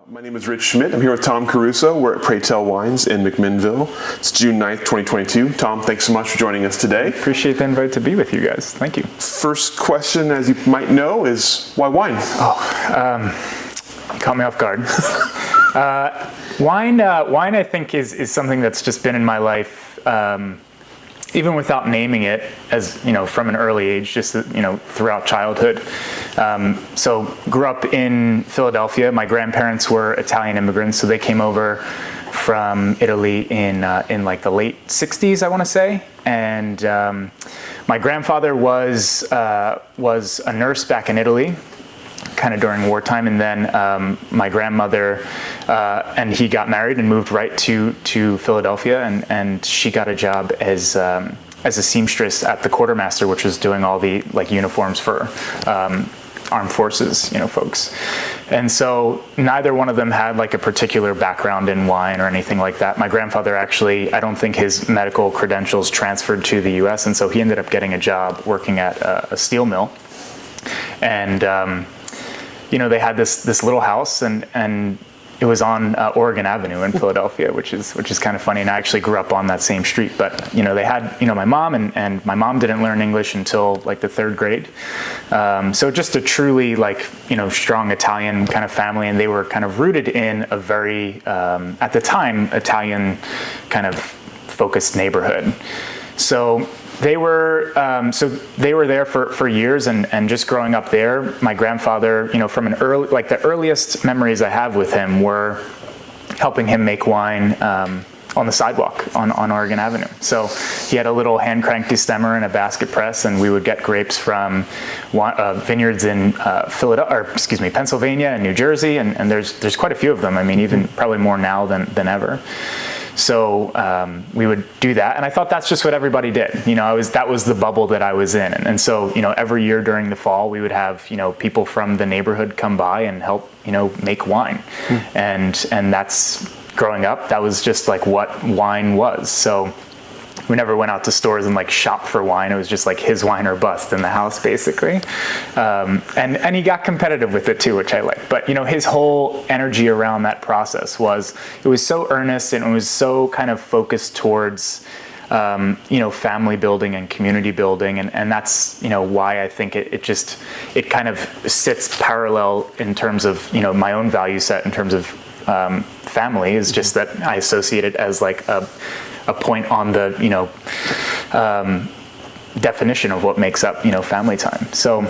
My name is Rich Schmidt. I'm here with Tom Caruso. We're at Pray Tell Wines in McMinnville. It's June 9th, 2022. Tom, thanks so much for joining us today. Appreciate the invite to be with you guys. Thank you. First question, as you might know, is why wine? You caught me off guard. Wine, I think, is something that's just been in my life, even without naming it, as you know, from an early age, just throughout childhood. So grew up in Philadelphia. My grandparents were Italian immigrants, so they came over from Italy in like the late '60s, I want to say. And my grandfather was a nurse back in Italy, kind of during wartime, and then my grandmother and he got married and moved right to Philadelphia, and she got a job as a seamstress at the quartermaster, which was doing all the uniforms for armed forces, folks. And so neither one of them had a particular background in wine or anything like that. My grandfather actually, I don't think his medical credentials transferred to the US, and so he ended up getting a job working at a steel mill. And they had this little house, and it was on Oregon Avenue in Philadelphia, which is kind of funny. And I actually grew up on that same street. But they had my mom, and my mom didn't learn English until the third grade. So just a truly strong Italian kind of family, and they were kind of rooted in a very at the time Italian kind of focused neighborhood. So they were there for years, and just growing up there, my grandfather, from an early, the earliest memories I have with him were helping him make wine on the sidewalk on Oregon Avenue. So he had a little hand crank destemmer and a basket press, and we would get grapes from vineyards in Pennsylvania and New Jersey, and there's quite a few of them. I mean, even probably more now than ever. So we would do that, and I thought that's just what everybody did. That was the bubble that I was in, and so every year during the fall we would have people from the neighborhood come by and help make wine, and that's growing up. That was just what wine was. So we never went out to stores and shop for wine. It was just his wine or bust in the house, basically. And he got competitive with it too, which I liked. But his whole energy around that process was so earnest, and it was so kind of focused towards family building and community building, and that's why I think it kind of sits parallel in terms of my own value set in terms of family, is just that I associate it as a point on the definition of what makes up family time. So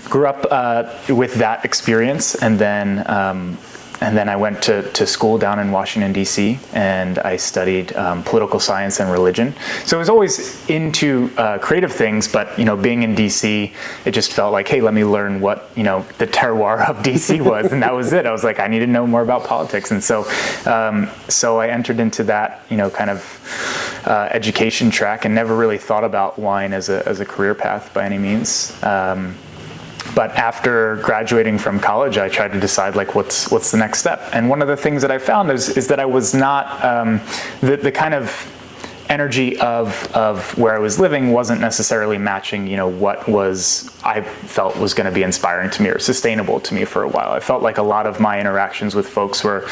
grew up with that experience, and then I went to school down in Washington, D.C., and I studied political science and religion. So I was always into creative things, but being in D.C., it just felt like, hey, let me learn what the terroir of D.C. was, and that was it. I was like, I need to know more about politics, and so I entered into that kind of education track, and never really thought about wine as a career path by any means. But after graduating from college, I tried to decide what's the next step. And one of the things that I found is that I was not the kind of energy of where I was living wasn't necessarily matching what I felt was going to be inspiring to me or sustainable to me for a while. I felt like a lot of my interactions with folks were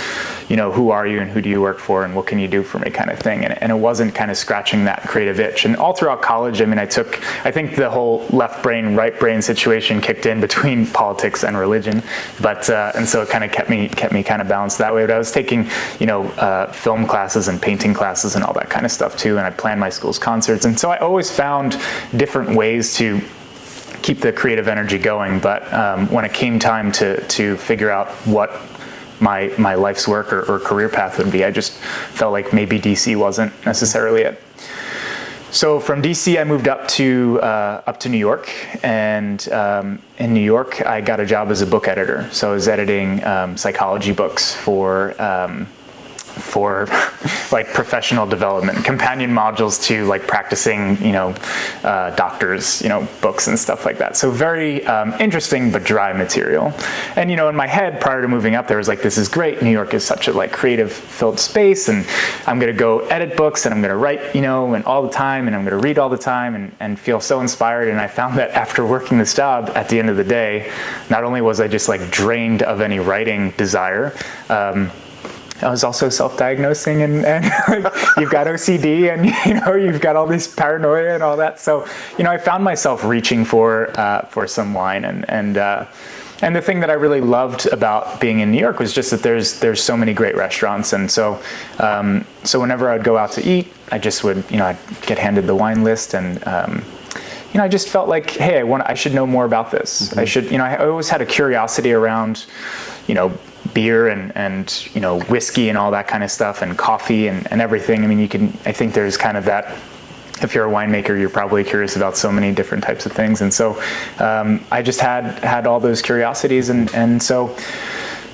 who are you and who do you work for and what can you do for me kind of thing, and it wasn't kind of scratching that creative itch. And all throughout college, I think the whole left brain right brain situation kicked in between politics and religion, but and so it kind of kept me kind of balanced that way. But I was taking film classes and painting classes and all that kind of stuff too, and I planned my school's concerts, and so I always found different ways to keep the creative energy going. But when it came time to figure out what my life's work or career path would be, I just felt like maybe DC wasn't necessarily it. So from DC, I moved up to New York, and in New York, I got a job as a book editor. So I was editing psychology books for for like professional development, companion modules to like practicing, doctors, books and stuff like that. So very interesting but dry material. And in my head prior to moving up there was like, this is great. New York is such a like creative filled space, and I'm going to go edit books and I'm going to write, and all the time, and I'm going to read all the time and feel so inspired. And I found that after working this job, at the end of the day, not only was I just like drained of any writing desire, I was also self-diagnosing and like, you've got OCD and you've got all this paranoia and all that. So I found myself reaching for some wine and the thing that I really loved about being in New York was just that there's so many great restaurants, and so whenever I'd go out to eat, I just would I'd get handed the wine list, and I just felt like, hey, I should know more about this. Mm-hmm. I should I always had a curiosity around beer and whiskey and all that kind of stuff, and coffee and everything. I mean, I think there's kind of that. If you're a winemaker, you're probably curious about so many different types of things. And so I just had all those curiosities. And so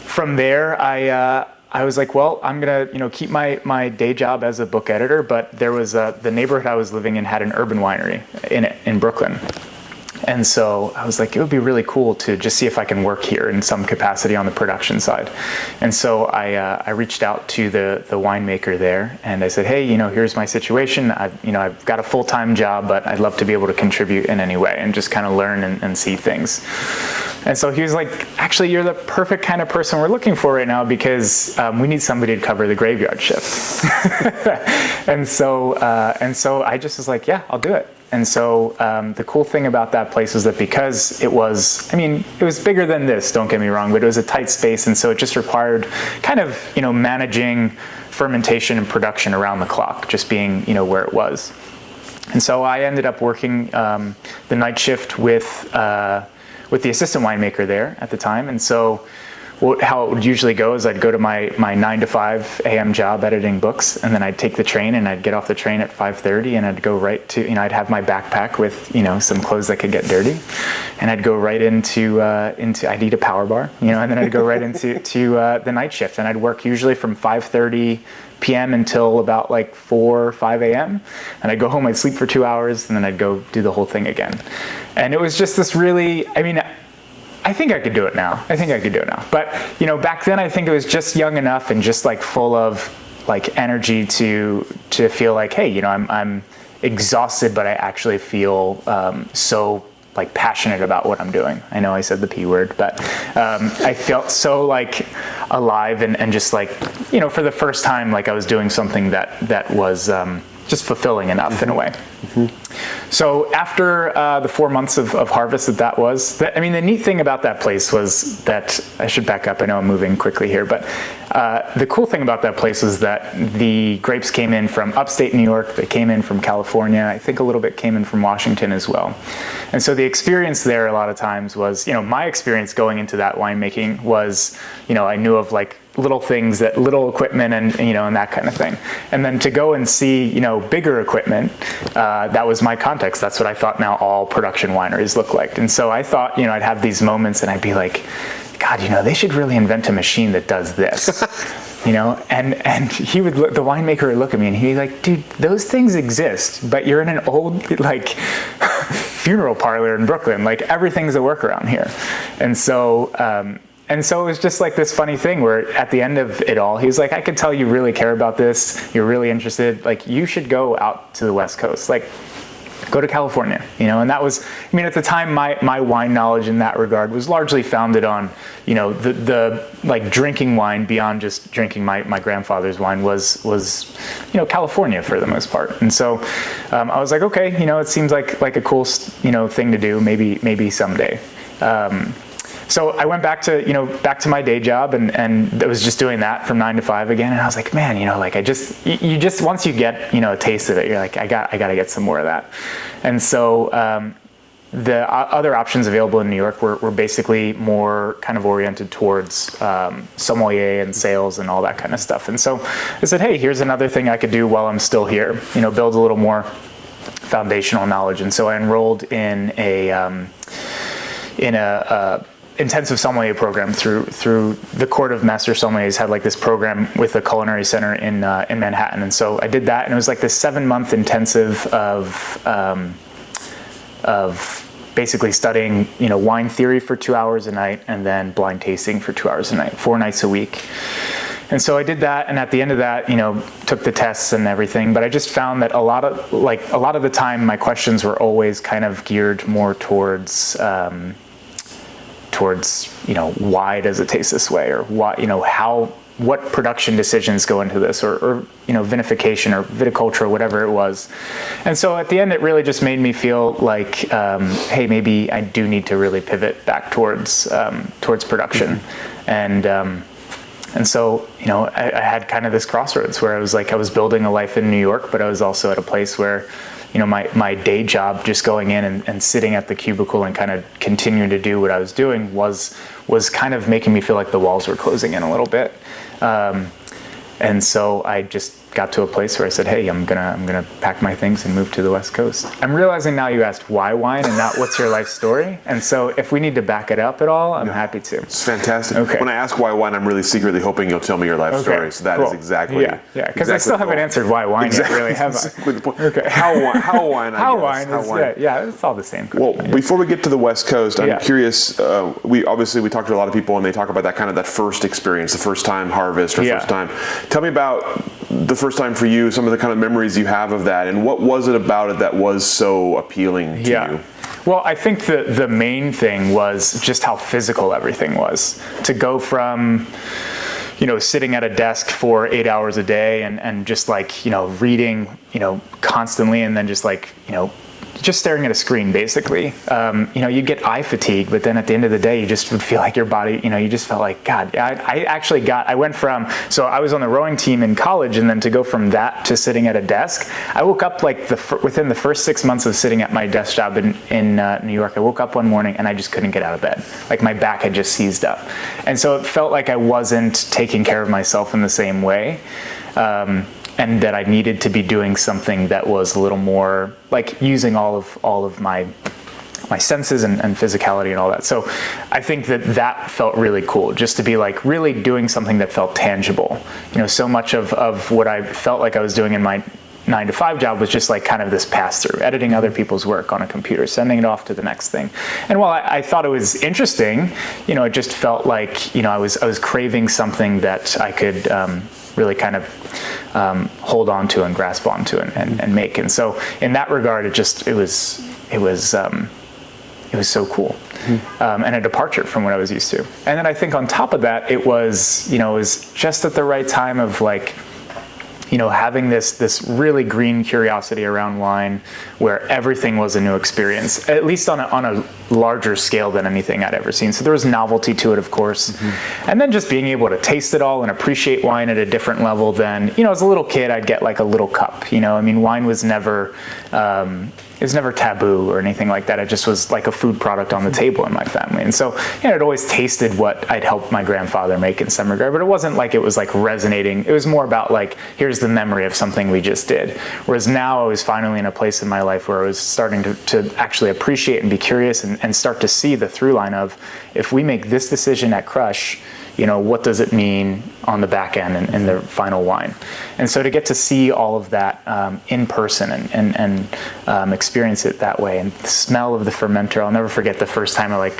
from there, I was like, well, I'm going to keep my day job as a book editor. But there was the neighborhood I was living in had an urban winery in Brooklyn. And so I was like, it would be really cool to just see if I can work here in some capacity on the production side. And so I reached out to the winemaker there, and I said, hey, here's my situation. I've got a full-time job, but I'd love to be able to contribute in any way and just kind of learn and see things. And so he was like, actually, you're the perfect kind of person we're looking for right now, because we need somebody to cover the graveyard shift. and so I just was like, yeah, I'll do it. And so the cool thing about that place was that because it was bigger than this, don't get me wrong, but it was a tight space. And so it just required kind of, managing fermentation and production around the clock, just being, where it was. And so I ended up working the night shift with the assistant winemaker there at the time. And so how it would usually go is I'd go to my 9 to 5 a.m. job editing books, and then I'd take the train and I'd get off the train at 5:30, and I'd go right to, I'd have my backpack with, some clothes that could get dirty, and I'd go right into I'd eat a power bar, and then I'd go right into the night shift, and I'd work usually from 5:30 p.m. until about like 4 or 5 a.m. And I'd go home, I'd sleep for 2 hours, and then I'd go do the whole thing again. And it was just this really, I think I could do it now. But, back then I think it was just young enough and just like full of like energy to feel like, hey, I'm exhausted, but I actually feel so like passionate about what I'm doing. I know I said the P word, but I felt so like alive and just like, for the first time, like I was doing something that was just fulfilling enough in a way. Mm-hmm. So after the 4 months of harvest that was, the neat thing about that place was that, I should back up, I know I'm moving quickly here, but the cool thing about that place was that the grapes came in from upstate New York, they came in from California, I think a little bit came in from Washington as well. And so the experience there a lot of times was, my experience going into that winemaking was, I knew of like little things, that little equipment and and that kind of thing. And then to go and see bigger equipment, that was my context. That's what I thought now all production wineries look like. And so I thought I'd have these moments and I'd be like, God, they should really invent a machine that does this. And he would look, the winemaker would look at me and he'd be like, dude, those things exist, but you're in an old like funeral parlor in Brooklyn. Like everything's a workaround here. And so it was just like this funny thing where at the end of it all, he's like, I could tell you really care about this. You're really interested. Like you should go out to the West Coast, like go to California, And that was, at the time, my wine knowledge in that regard was largely founded on, the like drinking wine beyond just drinking my grandfather's wine was California for the most part. And so I was like, okay, it seems like a cool, thing to do, maybe someday. So I went back to my day job and I was just doing that from 9 to 5 again. And I was like, man, like you just, once you get, a taste of it, you're like, I got to get some more of that. And so, the other options available in New York were basically more kind of oriented towards sommelier and sales and all that kind of stuff. And so I said, hey, here's another thing I could do while I'm still here, build a little more foundational knowledge. And so I enrolled in a intensive sommelier program through the Court of Master Sommeliers had like this program with the Culinary Center in Manhattan, and so I did that, and it was like this 7-month intensive of basically studying, wine theory for 2 hours a night, and then blind tasting for 2 hours a night, 4 nights a week. And so I did that, and at the end of that, took the tests and everything. But I just found that a lot of the time, my questions were always kind of geared more towards why does it taste this way, or what production decisions go into this, or vinification or viticulture or whatever it was. And so at the end, it really just made me feel like, hey, maybe I do need to really pivot back towards production. And so, I had kind of this crossroads where I was building a life in New York, but I was also at a place where, my day job, just going in and sitting at the cubicle and kind of continuing to do what I was doing was kind of making me feel like the walls were closing in a little bit. And so I just got to a place where I said, hey, I'm gonna pack my things and move to the West Coast. I'm realizing now you asked why wine and not what's your life story. And so if we need to back it up at all, I'm happy to. It's fantastic. Okay. When I ask why wine, I'm really secretly hoping you'll tell me your life story. So that is exactly. Yeah, because I still haven't answered why wine yet, really, have I? The point. Okay. How wine, it's all the same. Well, before we get to the West Coast, I'm curious, we talked to a lot of people and they talk about that first experience, the first time harvest or first time. Tell me about the first time for you, some of the kind of memories you have of that, and what was it about it that was so appealing to you? Well, I think the main thing was just how physical everything was. To go from, sitting at a desk for 8 hours a day and just reading, constantly, and then just staring at a screen, basically. You get eye fatigue, but then at the end of the day, you just would feel like your body, you just felt like, God, I went from, so I was on the rowing team in college, and then to go from that to sitting at a desk, I woke up within the first 6 months of sitting at my desk job in New York, I woke up one morning and I just couldn't get out of bed. Like my back had just seized up. And so it felt like I wasn't taking care of myself in the same way. And that I needed to be doing something that was a little more like using all of my senses and physicality and all that. So I think that felt really cool, just to be like really doing something that felt tangible. So much of what I felt like I was doing in my 9-to-5 job was just like kind of this pass-through, editing other people's work on a computer, sending it off to the next thing. And while I thought it was interesting, it just felt like, I was craving something that I could really kind of hold on to and grasp onto and make. And so in that regard, it was so cool. And a departure from what I was used to. And then I think on top of that, it was just at the right time of having this really green curiosity around wine, where everything was a new experience, at least on a larger scale than anything I'd ever seen. So there was novelty to it, of course. And then just being able to taste it all and appreciate wine at a different level than, as a little kid, I'd get like a little cup, wine was never, it was never taboo or anything like that. It just was like a food product on the table in my family. And so, I'd always tasted what I'd helped my grandfather make in some regard, but it wasn't like it was like resonating. It was more about like, here's the memory of something we just did. Whereas now I was finally in a place in my life where I was starting to actually appreciate and be curious and start to see the through line of, if we make this decision at crush, what does it mean on the back end and the final wine? And so to get to see all of that in person and experience it that way, and the smell of the fermenter, I'll never forget the first time I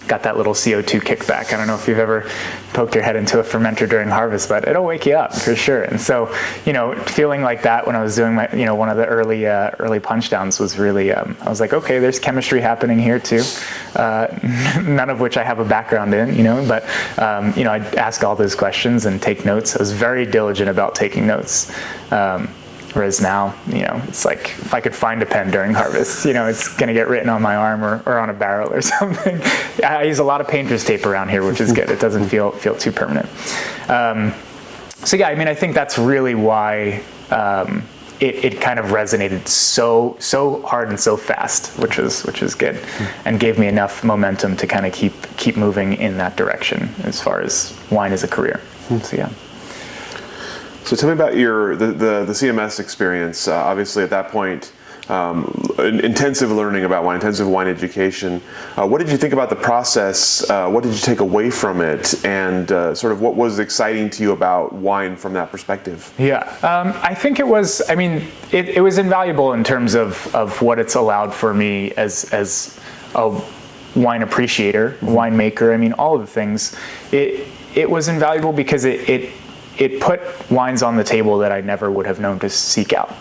got that little CO2 kickback. I don't know if you've ever poked your head into a fermenter during harvest, but it'll wake you up for sure. And so, feeling like that when I was doing my, one of the early punch downs was really, I was like, okay, there's chemistry happening here too. None of which I have a background in, but, I'd ask all those questions and take notes. I was very diligent about taking notes. Whereas now, it's like if I could find a pen during harvest, it's going to get written on my arm or on a barrel or something. I use a lot of painter's tape around here, which is good. It doesn't feel too permanent. I think that's really why it kind of resonated so hard and so fast, which was good, and gave me enough momentum to kind of keep moving in that direction as far as wine as a career. So yeah. So tell me about the CMS experience. Obviously, at that point, intensive learning about wine, intensive wine education. What did you think about the process? What did you take away from it? And sort of what was exciting to you about wine from that perspective? Yeah, I think it was, it was invaluable in terms of what it's allowed for me as a wine appreciator, winemaker, all of the things. It was invaluable because it put wines on the table that I never would have known to seek out.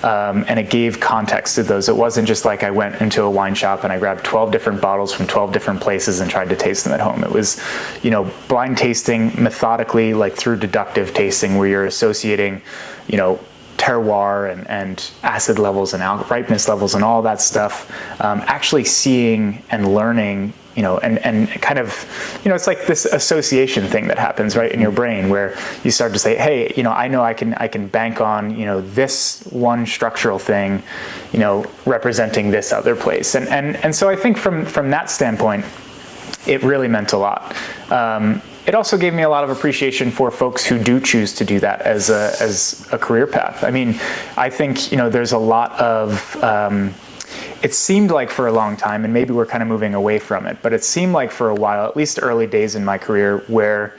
And it gave context to those. It wasn't just like I went into a wine shop and I grabbed 12 different bottles from 12 different places and tried to taste them at home. It was, blind tasting methodically, like through deductive tasting, where you're associating, terroir and acid levels and ripeness levels and all that stuff, actually seeing and learning, and kind of, it's like this association thing that happens right in your brain where you start to say, hey, I know I can bank on, this one structural thing, representing this other place. And so I think from that standpoint, it really meant a lot. It also gave me a lot of appreciation for folks who do choose to do that as a career path. I think, there's a lot of, it seemed like for a long time, and maybe we're kind of moving away from it, but it seemed like for a while, at least early days in my career, where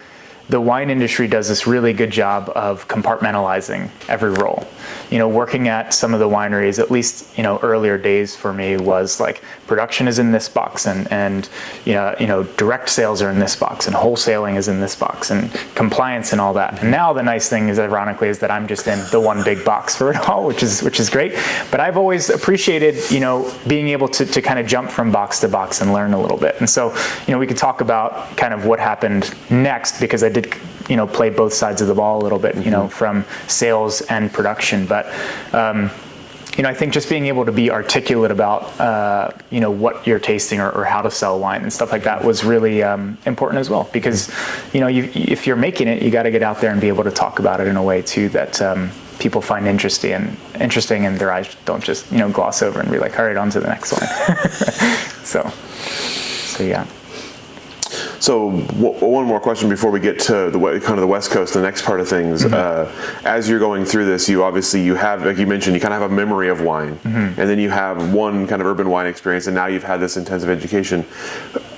the wine industry does this really good job of compartmentalizing every role. Working at some of the wineries, at least, earlier days for me was like production is in this box and direct sales are in this box and wholesaling is in this box and compliance and all that. And now the nice thing is, ironically, is that I'm just in the one big box for it all, which is great. But I've always appreciated, being able to kind of jump from box to box and learn a little bit. And so, we could talk about kind of what happened next, because I did play both sides of the ball a little bit, from sales and production. But, I think just being able to be articulate about, what you're tasting or how to sell wine and stuff like that was really important as well. Because, if you're making it, you got to get out there and be able to talk about it in a way too that people find interesting, and their eyes don't just, gloss over and be like, all right, on to the next one. So yeah. So one more question before we get to the West Coast, the next part of things. Mm-hmm. As you're going through this, you have, like you mentioned, you kind of have a memory of wine, mm-hmm. and then you have one kind of urban wine experience, and now you've had this intensive education.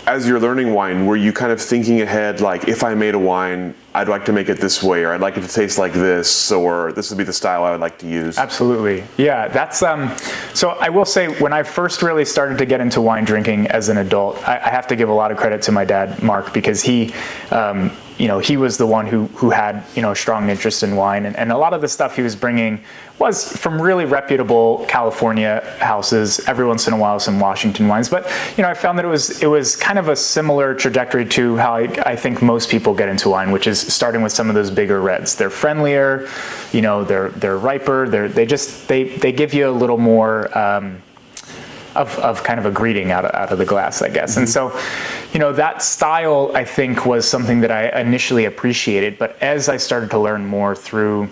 As you're learning wine, were you kind of thinking ahead, like, if I made a wine, I'd like to make it this way, or I'd like it to taste like this, or this would be the style I would like to use? Absolutely. Yeah, that's, so I will say, when I first really started to get into wine drinking as an adult, I have to give a lot of credit to my dad, Mark, because he was the one who had, a strong interest in wine, and a lot of the stuff he was bringing was from really reputable California houses, every once in a while some Washington wines. But, I found that it was kind of a similar trajectory to how I think most people get into wine, which is starting with some of those bigger reds. They're friendlier, they're riper, they give you a little more of kind of a greeting out of the glass, I guess. Mm-hmm. And so, that style, I think, was something that I initially appreciated. But as I started to learn more through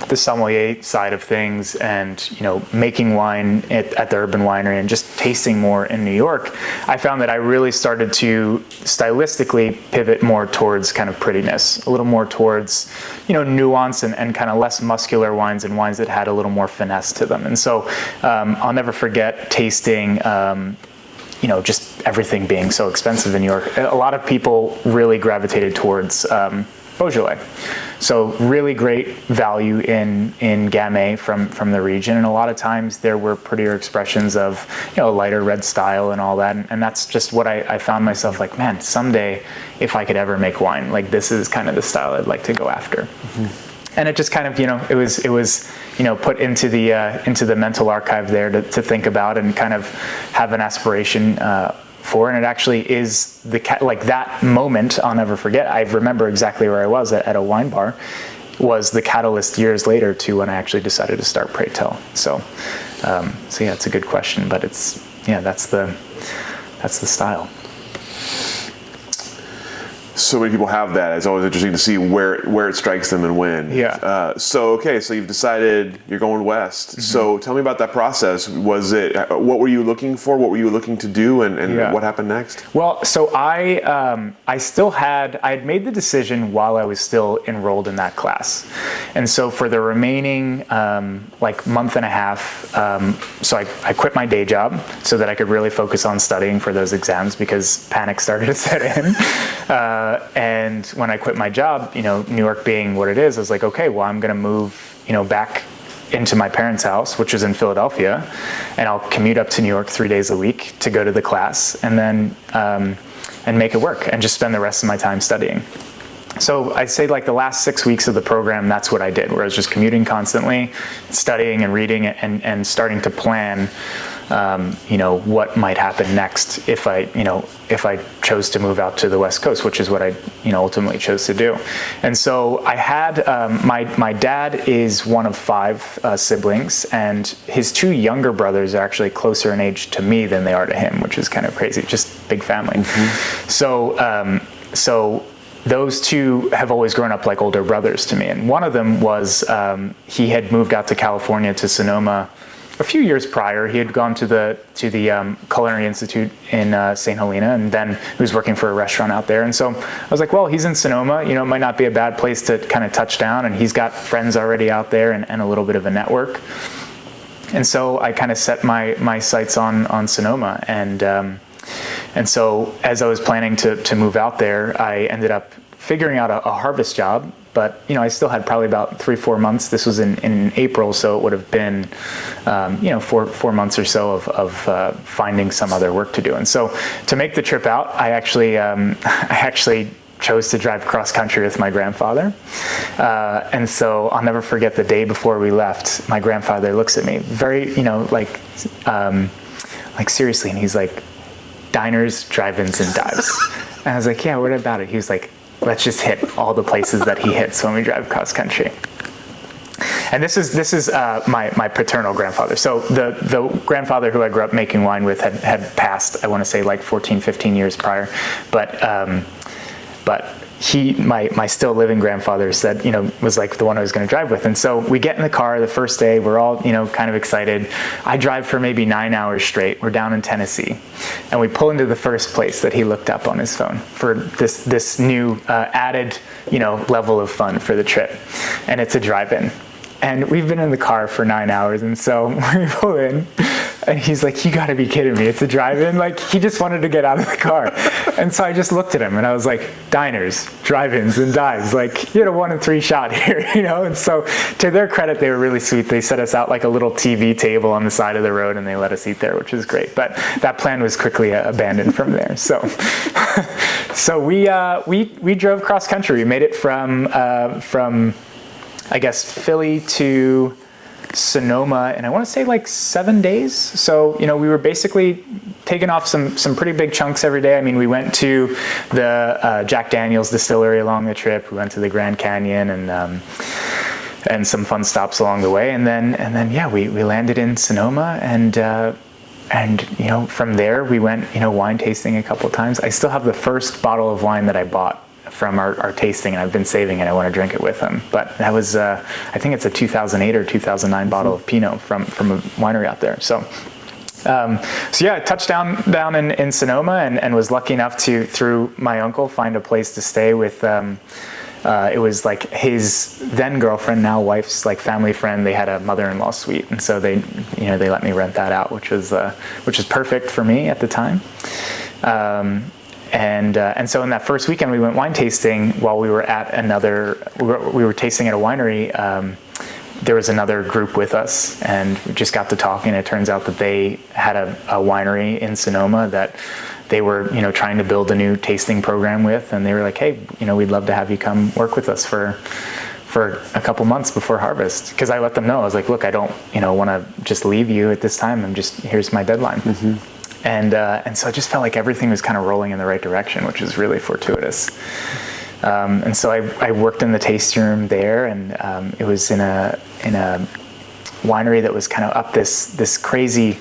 the sommelier side of things and, making wine at the urban winery and just tasting more in New York, I found that I really started to stylistically pivot more towards kind of prettiness, a little more towards, nuance and kind of less muscular wines and wines that had a little more finesse to them. And so I'll never forget tasting, just everything being so expensive in New York. A lot of people really gravitated towards Beaujolais. So really great value in Gamay from the region, and a lot of times there were prettier expressions of lighter red style and all that, and that's just what I found myself like, man, someday if I could ever make wine, like this is kind of the style I'd like to go after. Mm-hmm. And it just kind of it was put into the mental archive there to think about and kind of have an aspiration for, and it actually is that moment I'll never forget. I remember exactly where I was at a wine bar, was the catalyst years later to when I actually decided to start Pray Tell. So yeah, it's a good question, but that's the style. so many people have that. It's always interesting to see where it strikes them and when. Yeah. So you've decided you're going west. Mm-hmm. So tell me about that process. Was it, what were you looking for? What were you looking to do? And what happened next? Well, so I had made the decision while I was still enrolled in that class. And so for the remaining month and a half, so I quit my day job so that I could really focus on studying for those exams, because panic started to set in. And when I quit my job, New York being what it is, I was like, okay, well, I'm going to move, back into my parents' house, which is in Philadelphia, and I'll commute up to New York 3 days a week to go to the class, and then and make it work and just spend the rest of my time studying. So I'd say the last 6 weeks of the program, that's what I did, where I was just commuting constantly, studying and reading and starting to plan, what might happen next if I chose to move out to the West Coast, which is what I, ultimately chose to do. And so I had, my dad is one of 5 siblings, and his 2 younger brothers are actually closer in age to me than they are to him, which is kind of crazy, just big family. Mm-hmm. So those 2 have always grown up like older brothers to me. And one of them was, he had moved out to California, to Sonoma, a few years prior. He had gone to the Culinary Institute in St. Helena, and then he was working for a restaurant out there. And so I was like, well, he's in Sonoma, it might not be a bad place to kind of touch down, and he's got friends already out there and a little bit of a network. And so I kind of set my sights on Sonoma, and so as I was planning to move out there, I ended up figuring out a harvest job. But, I still had probably about 3-4 months. This was in April, so it would have been, 4 months or so of finding some other work to do. And so to make the trip out, I actually chose to drive cross country with my grandfather. And so I'll never forget the day before we left, my grandfather looks at me very, seriously, and he's like, diners, drive-ins, and dives. And I was like, yeah, what about it? He was like, let's just hit all the places that he hits when we drive cross country. And this is my paternal grandfather. So the grandfather who I grew up making wine with had passed, I want to say 14, 15 years prior. But he, my still living grandfather, said, was the one I was going to drive with. And so we get in the car the first day, we're all, kind of excited. I drive for maybe 9 hours straight. We're down in Tennessee, and we pull into the first place that he looked up on his phone for this new added, level of fun for the trip. And it's a drive-in. And we've been in the car for 9 hours, and so we pull in, and he's like, you gotta be kidding me, it's a drive-in? He just wanted to get out of the car. And so I just looked at him, and I was like, diners, drive-ins, and dives. You had a 1 in 3 shot here, And so to their credit, they were really sweet. They set us out a little TV table on the side of the road, and they let us eat there, which was great. But that plan was quickly abandoned from there. So we drove cross-country. We made it from I guess, Philly to Sonoma, and I want to say 7 days. So, we were basically taking off some pretty big chunks every day. I mean, we went to the Jack Daniel's distillery along the trip. We went to the Grand Canyon and some fun stops along the way. And then we landed in Sonoma, and from there we went, wine tasting a couple of times. I still have the first bottle of wine that I bought from our tasting, and I've been saving it. I want to drink it with him. But that was, I think it's a 2008 or 2009 bottle of Pinot from a winery out there. So I touched down in Sonoma and was lucky enough to, through my uncle, find a place to stay with. It was his then girlfriend, now wife's family friend. They had a mother-in-law suite, and so they let me rent that out, which was perfect for me at the time. And so in that first weekend, we went wine tasting while we were at we were tasting at a winery. There was another group with us, and we just got to talking. It turns out that they had a winery in Sonoma that they were, trying to build a new tasting program with, and they were like, hey, we'd love to have you come work with us for a couple months before harvest. Because I let them know, I was like, look, I don't, want to just leave you at this time. Here's my deadline. Mm-hmm. And so I just felt like everything was kind of rolling in the right direction, which was really fortuitous. And so I worked in the tasting room there, and it was in a winery that was kind of up this crazy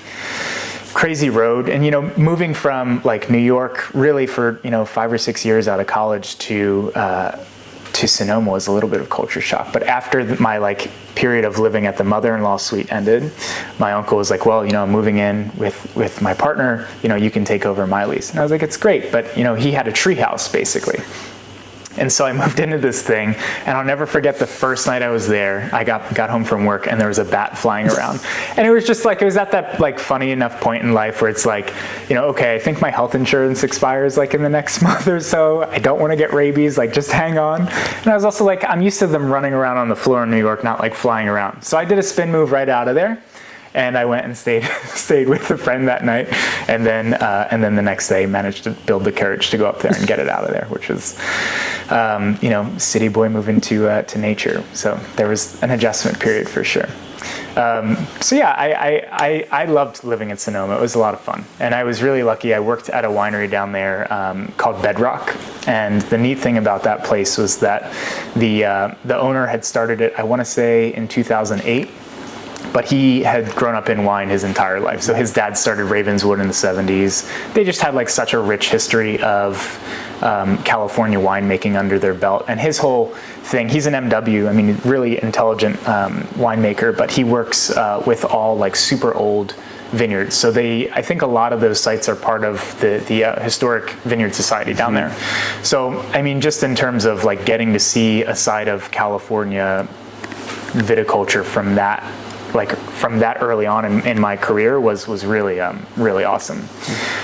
crazy road. And, moving from like New York really for, 5 or 6 years out of college to Sonoma was a little bit of culture shock. But after my like period of living at the mother-in-law suite ended, my uncle was like, well, I'm moving in with my partner, you can take over my lease. And I was like, it's great. But, he had a tree house basically. And so I moved into this thing, and I'll never forget the first night I was there. I got home from work, and there was a bat flying around. And it was just like, it was at that like funny enough point in life where it's like, okay, I think my health insurance expires like in the next month or so. I don't want to get rabies, like just hang on. And I was also like, I'm used to them running around on the floor in New York, not like flying around. So I did a spin move right out of there. And I went and stayed with a friend that night, and then the next day managed to build the courage to go up there and get it out of there, which was, city boy moving to nature. So there was an adjustment period for sure. I loved living in Sonoma. It was a lot of fun, and I was really lucky. I worked at a winery down there called Bedrock, and the neat thing about that place was that the owner had started it, I want to say, in 2008. But he had grown up in wine his entire life. So his dad started Ravenswood in the 70s. They just had like such a rich history of California winemaking under their belt. And his whole thing, he's an MW, really intelligent winemaker, but he works with all like super old vineyards. So I think a lot of those sites are part of the Historic Vineyard Society down there. So, just in terms of like getting to see a side of California viticulture from that early on in my career was really really awesome.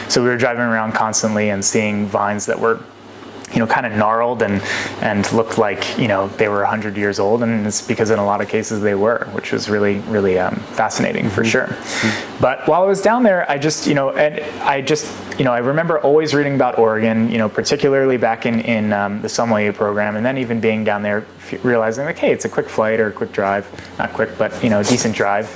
So we were driving around constantly and seeing vines that were kind of gnarled and looked like they were 100 years old, and it's because in a lot of cases they were, which was really really fascinating for sure. But while I was down there, I remember always reading about Oregon, particularly back in the sommelier program, and then even being down there realizing like, hey, it's a quick flight or a quick drive, not quick, but decent drive.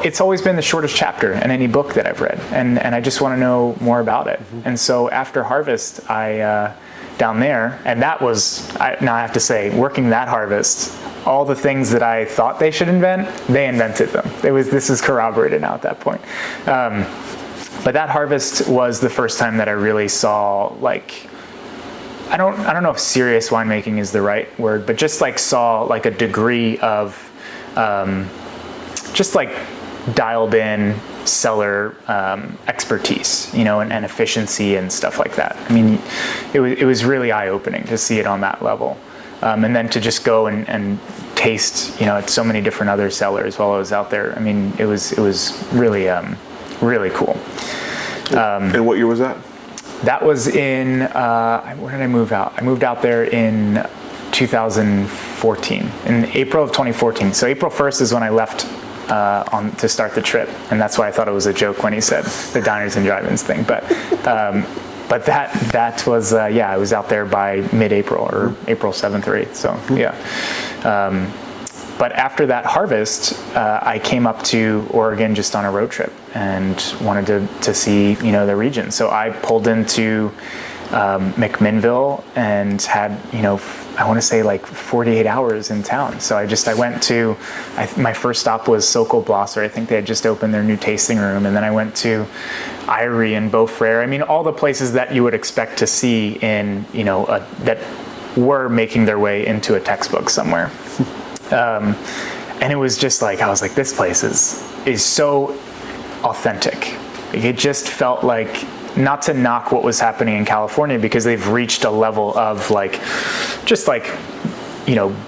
It's always been the shortest chapter in any book that I've read, and I just want to know more about it. And so after harvest, I down there, and that was, now I have to say, working that harvest, all the things that I thought they should invent, they invented them. This is corroborated now at that point. But that harvest was the first time that I really saw like, I don't know if serious winemaking is the right word, but just like saw like a degree of just like dialed in cellar expertise, and efficiency and stuff like that. It was really eye-opening to see it on that level. And then to just go and taste, at so many different other cellars while I was out there. It was really, really cool. And what year was that? That was in, when did I move out? I moved out there in 2014, in April of 2014. So April 1st is when I left to start the trip, and that's why I thought it was a joke when he said the diners and drive-ins thing. But that was I was out there by mid-April or April 7th or 8th. So yeah. But after that harvest, I came up to Oregon just on a road trip and wanted to see the region. So I pulled into McMinnville and had I want to say like 48 hours in town. So I went to, my first stop was Sokol Blosser. I think they had just opened their new tasting room. And then I went to Irie and Beaufrere. All the places that you would expect to see in, that were making their way into a textbook somewhere. And it was just like, I was like, this place is so authentic. It just felt like, not to knock what was happening in California, because they've reached a level of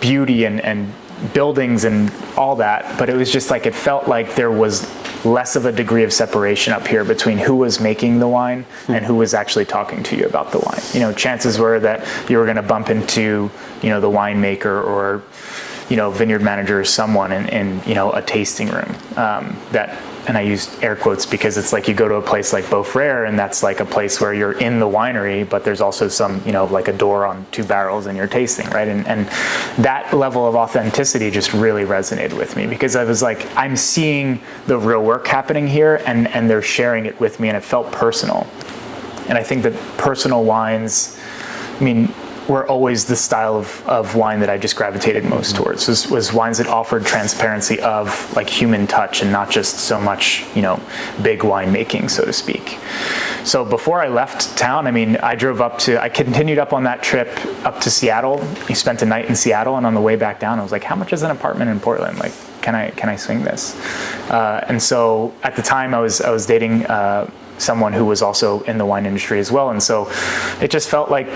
beauty and buildings and all that, but it was just like, it felt like there was less of a degree of separation up here between who was making the wine and who was actually talking to you about the wine. Chances were that you were going to bump into, the winemaker or, vineyard manager or someone in a tasting room, and I used air quotes because it's like you go to a place like Beaufrere, and that's like a place where you're in the winery, but there's also some, like a door on two barrels and you're tasting, right? And that level of authenticity just really resonated with me, because I was like, I'm seeing the real work happening here, and they're sharing it with me, and it felt personal. And I think that personal wines, were always the style of wine that I just gravitated most towards. Was wines that offered transparency of like human touch and not just so much, big wine making, so to speak. So before I left town, I continued up on that trip up to Seattle. I spent a night in Seattle, and on the way back down, I was like, how much is an apartment in Portland? Like, can I swing this? And so at the time I was dating someone who was also in the wine industry as well. And so it just felt like,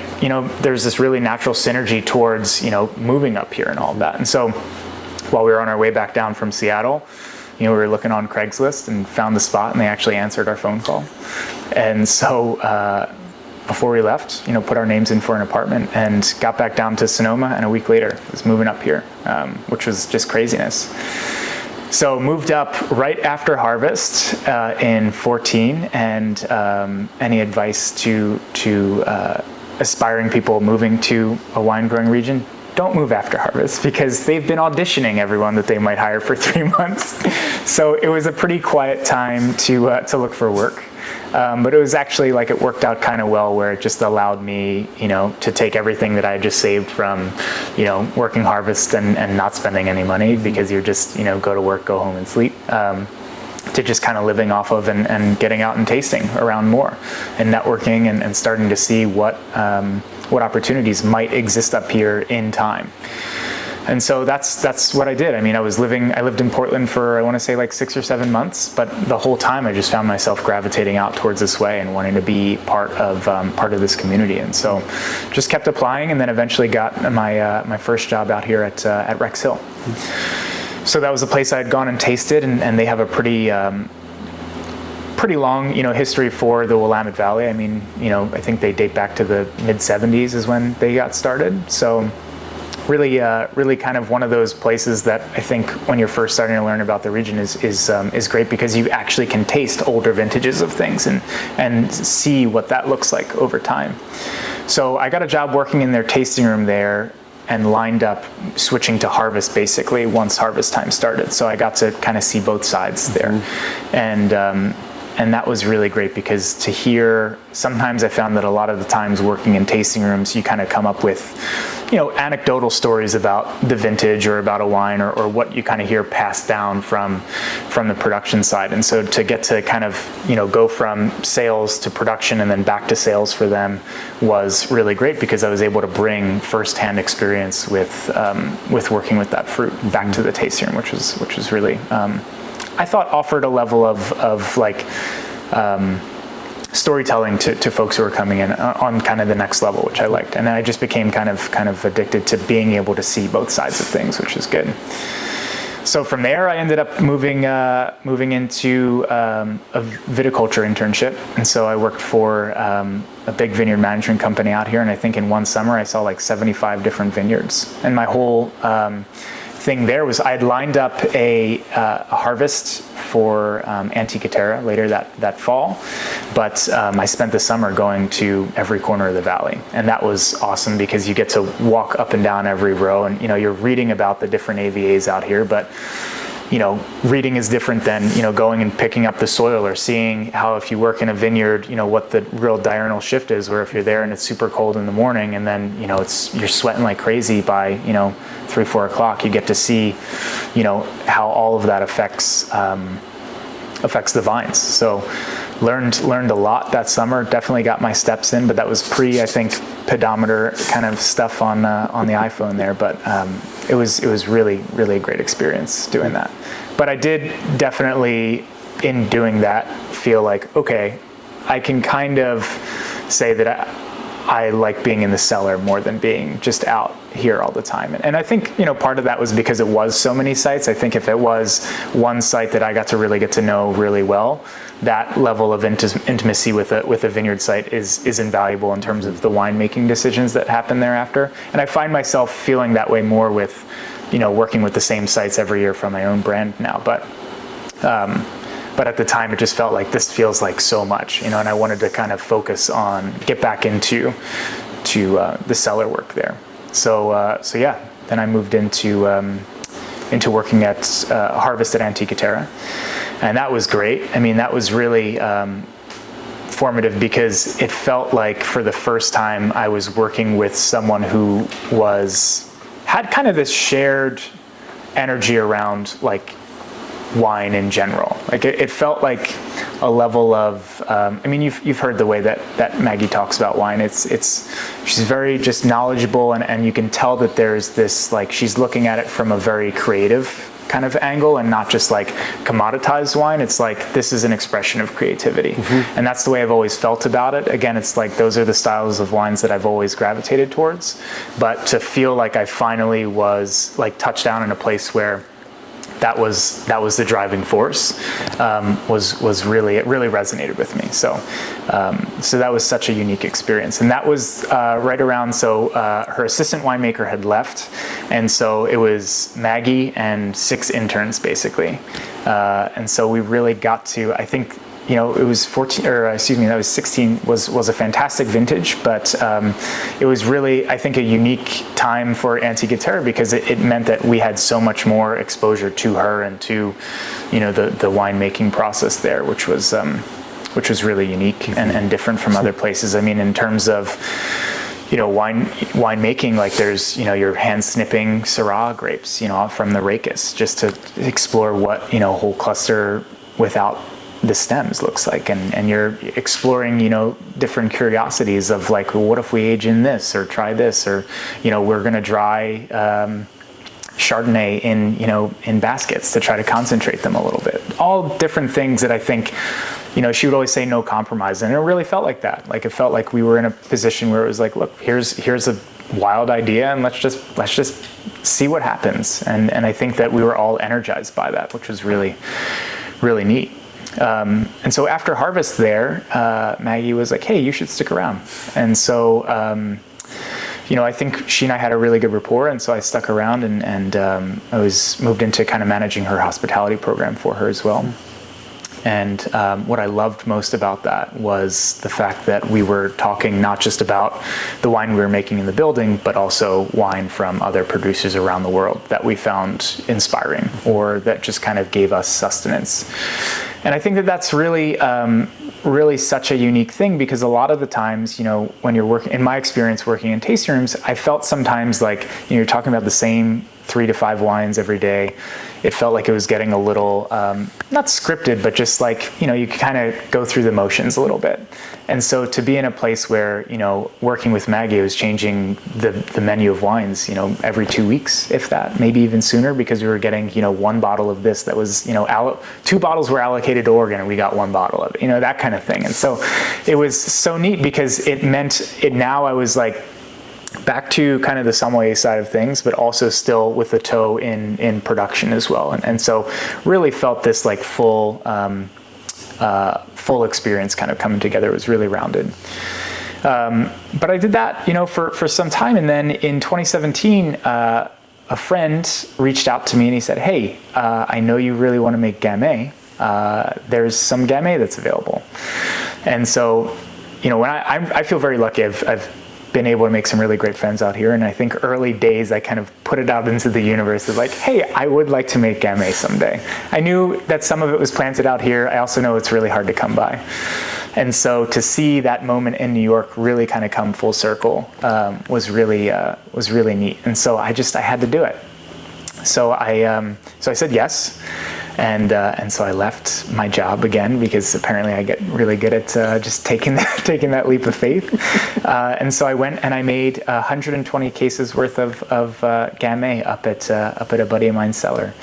there's this really natural synergy towards, moving up here and all of that. And so while we were on our way back down from Seattle, we were looking on Craigslist and found the spot, and they actually answered our phone call. And so before we left, put our names in for an apartment and got back down to Sonoma, and a week later was moving up here, which was just craziness. So moved up right after harvest in 2014, and any advice to aspiring people moving to a wine growing region? Don't move after harvest, because they've been auditioning everyone that they might hire for 3 months. So it was a pretty quiet time to look for work. But it was actually like it worked out kind of well, where it just allowed me, to take everything that I had just saved from, working harvest and not spending any money, because you're just, go to work, go home and sleep, to just kind of living off of and getting out and tasting around more and networking and starting to see what opportunities might exist up here in time. And so that's what I did. I lived in Portland for, I want to say like 6 or 7 months, but the whole time I just found myself gravitating out towards this way and wanting to be part of this community. And so just kept applying, and then eventually got my first job out here at Rex Hill. So that was a place I had gone and tasted, and they have a pretty long, history for the Willamette Valley. I think they date back to the mid-70s is when they got started. So really kind of one of those places that I think when you're first starting to learn about the region is great, because you actually can taste older vintages of things and see what that looks like over time. So I got a job working in their tasting room there, and lined up switching to harvest basically once harvest time started. So I got to kind of see both sides there. And that was really great, because to hear, sometimes I found that a lot of the times working in tasting rooms, you kind of come up with, anecdotal stories about the vintage or about a wine, or what you kind of hear passed down from the production side. And so to get to kind of, go from sales to production and then back to sales for them was really great, because I was able to bring firsthand experience with working with that fruit back to the tasting room, which was really, I thought offered a level of like storytelling to folks who were coming in on kind of the next level, which I liked. And then I just became kind of addicted to being able to see both sides of things, which is good. So from there, I ended up moving into a viticulture internship. And so I worked for a big vineyard management company out here. And I think in one summer, I saw like 75 different vineyards. And my whole thing there was I had lined up a harvest for Antiquitera later that fall, but I spent the summer going to every corner of the valley, and that was awesome, because you get to walk up and down every row, and you're reading about the different AVAs out here, but reading is different than, going and picking up the soil, or seeing how, if you work in a vineyard, what the real diurnal shift is, where if you're there and it's super cold in the morning, and then, you're sweating like crazy by, 3-4 o'clock, you get to see, how all of that affects the vines. So learned a lot that summer, definitely got my steps in, but that was I think, pedometer kind of stuff on the iPhone there, but it was really, really a great experience doing that. But I did definitely, in doing that, feel like, okay, I can kind of say that I like being in the cellar more than being just out here all the time. And I think, part of that was because it was so many sites. I think if it was one site that I got to really get to know really well, that level of intimacy with a vineyard site is invaluable in terms of the winemaking decisions that happen thereafter. And I find myself feeling that way more with, working with the same sites every year from my own brand now. But at the time, it just felt like this feels like so much, and I wanted to kind of focus on, get back into the cellar work there. So yeah, then I moved into working at Harvest at Antiquitera, and that was great. That was really formative because it felt like for the first time I was working with someone who had kind of this shared energy around like wine in general. Like it felt like a level of, I mean, you've heard the way that Maggie talks about wine. She's very just knowledgeable, and you can tell that there's this, like, she's looking at it from a very creative kind of angle and not just like commoditized wine. It's like, this is an expression of creativity. And that's the way I've always felt about it. Again, it's like, those are the styles of wines that I've always gravitated towards. But to feel like I finally was like touched down in a place where that was the driving force, was really, it really resonated with me. So that was such a unique experience. And that was right around, her assistant winemaker had left. And so it was Maggie and 6 interns basically. And so we really got to, I think, it was 16 was a fantastic vintage, but it was really, I think, a unique time for Antiquitera because it meant that we had so much more exposure to her and to, the winemaking process there, which was really unique and different from other places. I mean, in terms of, winemaking, like there's, you're hand snipping Syrah grapes, from the rachis, just to explore what, whole cluster without the stems looks like, and you're exploring different curiosities of like, well, what if we age in this or try this, or we're going to dry Chardonnay in baskets to try to concentrate them a little bit. All different things that I think she would always say no compromise, and it really felt like that. Like it felt like we were in a position where it was like, look, here's a wild idea, and let's just see what happens. And I think that we were all energized by that, which was really, really neat. And so after harvest there, Maggie was like, hey, you should stick around. And so, I think she and I had a really good rapport, and so I stuck around and I was moved into kind of managing her hospitality program for her as well. And what I loved most about that was the fact that we were talking not just about the wine we were making in the building, but also wine from other producers around the world that we found inspiring or that just kind of gave us sustenance. And I think that that's really, really such a unique thing, because a lot of the times, when you're working, in my experience working in tasting rooms, I felt sometimes like, you're talking about the same 3 to 5 wines every day. It felt like it was getting a little, not scripted, but just like, you kind of go through the motions a little bit. And so to be in a place where, working with Maggie, was changing the menu of wines, every 2 weeks, if that, maybe even sooner, because we were getting, 1 bottle of this that was, 2 bottles were allocated to Oregon and we got 1 bottle of it, that kind of thing. And so it was so neat because it meant now I was like, back to kind of the sommelier side of things, but also still with a toe in production as well. And so really felt this like full experience kind of coming together. It was really rounded. But I did that, for some time. And then in 2017, a friend reached out to me and he said, hey, I know you really want to make Gamay. There's some Gamay that's available. And so, when I feel very lucky. I've been able to make some really great friends out here, and I think early days I kind of put it out into the universe of like, hey, I would like to make Gamay someday. I knew that some of it was planted out here. I also know it's really hard to come by. And so to see that moment in New York really kind of come full circle was really neat. And so I had to do it. So I said yes. And so I left my job again, because apparently I get really good at just taking that leap of faith. And so I went and I made 120 cases worth of Gamay up at a buddy of mine's cellar.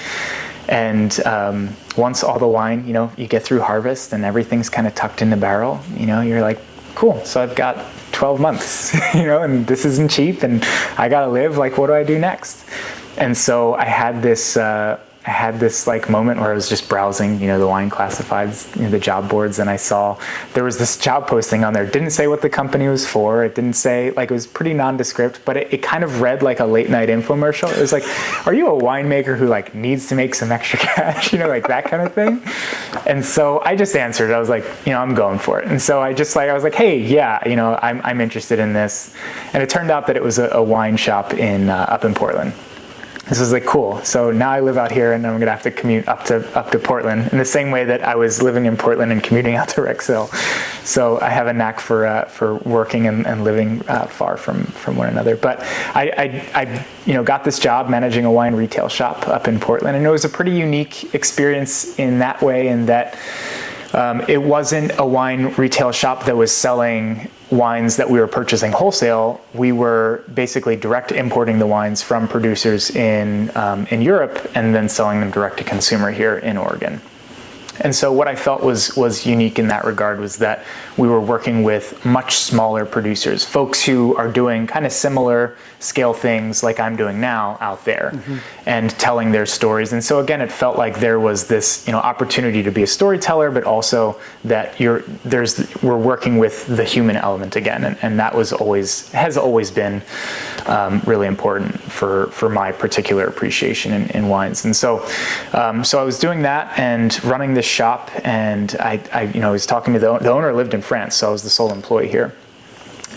And once all the wine, you get through harvest and everything's kind of tucked in the barrel, you're like, cool. So I've got 12 months, and this isn't cheap, and I gotta live. Like, what do I do next? And so I had this like moment where I was just browsing, the wine classifieds, the job boards, and I saw there was this job posting on there. It didn't say what the company was for. It didn't say, like, it was pretty nondescript, but it kind of read like a late night infomercial. It was like, are you a winemaker who like needs to make some extra cash? Like that kind of thing. And so I just answered. I was like, I'm going for it. And so I was like, hey, yeah, I'm interested in this. And it turned out that it was a wine shop up in Portland. this was like, cool. So now I live out here, and I'm gonna have to commute up to Portland in the same way that I was living in Portland and commuting out to Rexhill. So I have a knack for working and living far from one another. But I got this job managing a wine retail shop up in Portland, and it was a pretty unique experience in that way, in that it wasn't a wine retail shop that was selling wines that we were purchasing wholesale. We were basically direct importing the wines from producers in Europe and then selling them direct to consumer here in Oregon. And so what I felt was unique in that regard was that we were working with much smaller producers, folks who are doing kind of similar scale things like I'm doing now out there, and telling their stories. And so again, it felt like there was this opportunity to be a storyteller, but also that we're working with the human element again, and that has always been really important for my particular appreciation in wines. And so I was doing that and running this shop, and I was talking to the owner. Lived in France, so I was the sole employee here.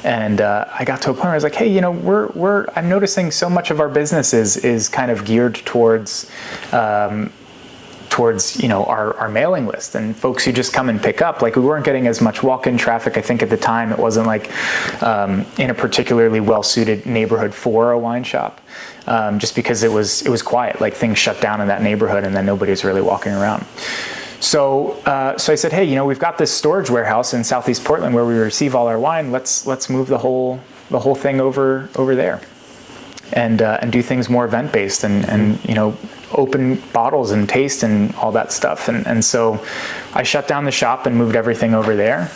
And I got to a point where I was like, hey, I'm noticing so much of our business is kind of geared towards our mailing list and folks who just come and pick up. Like, we weren't getting as much walk-in traffic. I think at the time it wasn't like in a particularly well-suited neighborhood for a wine shop, just because it was quiet. Like, things shut down in that neighborhood, and then nobody was really walking around. So I said, hey, we've got this storage warehouse in Southeast Portland where we receive all our wine. Let's move the whole thing over there, and do things more event based, and open bottles and taste and all that stuff. And so I shut down the shop and moved everything over there.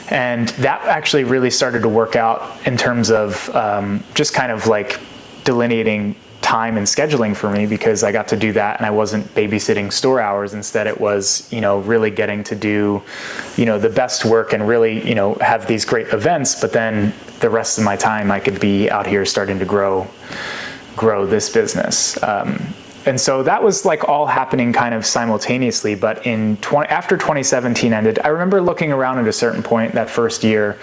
And that actually really started to work out in terms of just kind of like delineating time and scheduling for me, because I got to do that and I wasn't babysitting store hours. Instead, it was, really getting to do, the best work and really, have these great events. But then the rest of my time I could be out here starting to grow this business. And so that was like all happening kind of simultaneously. But after 2017 ended, I remember looking around at a certain point that first year,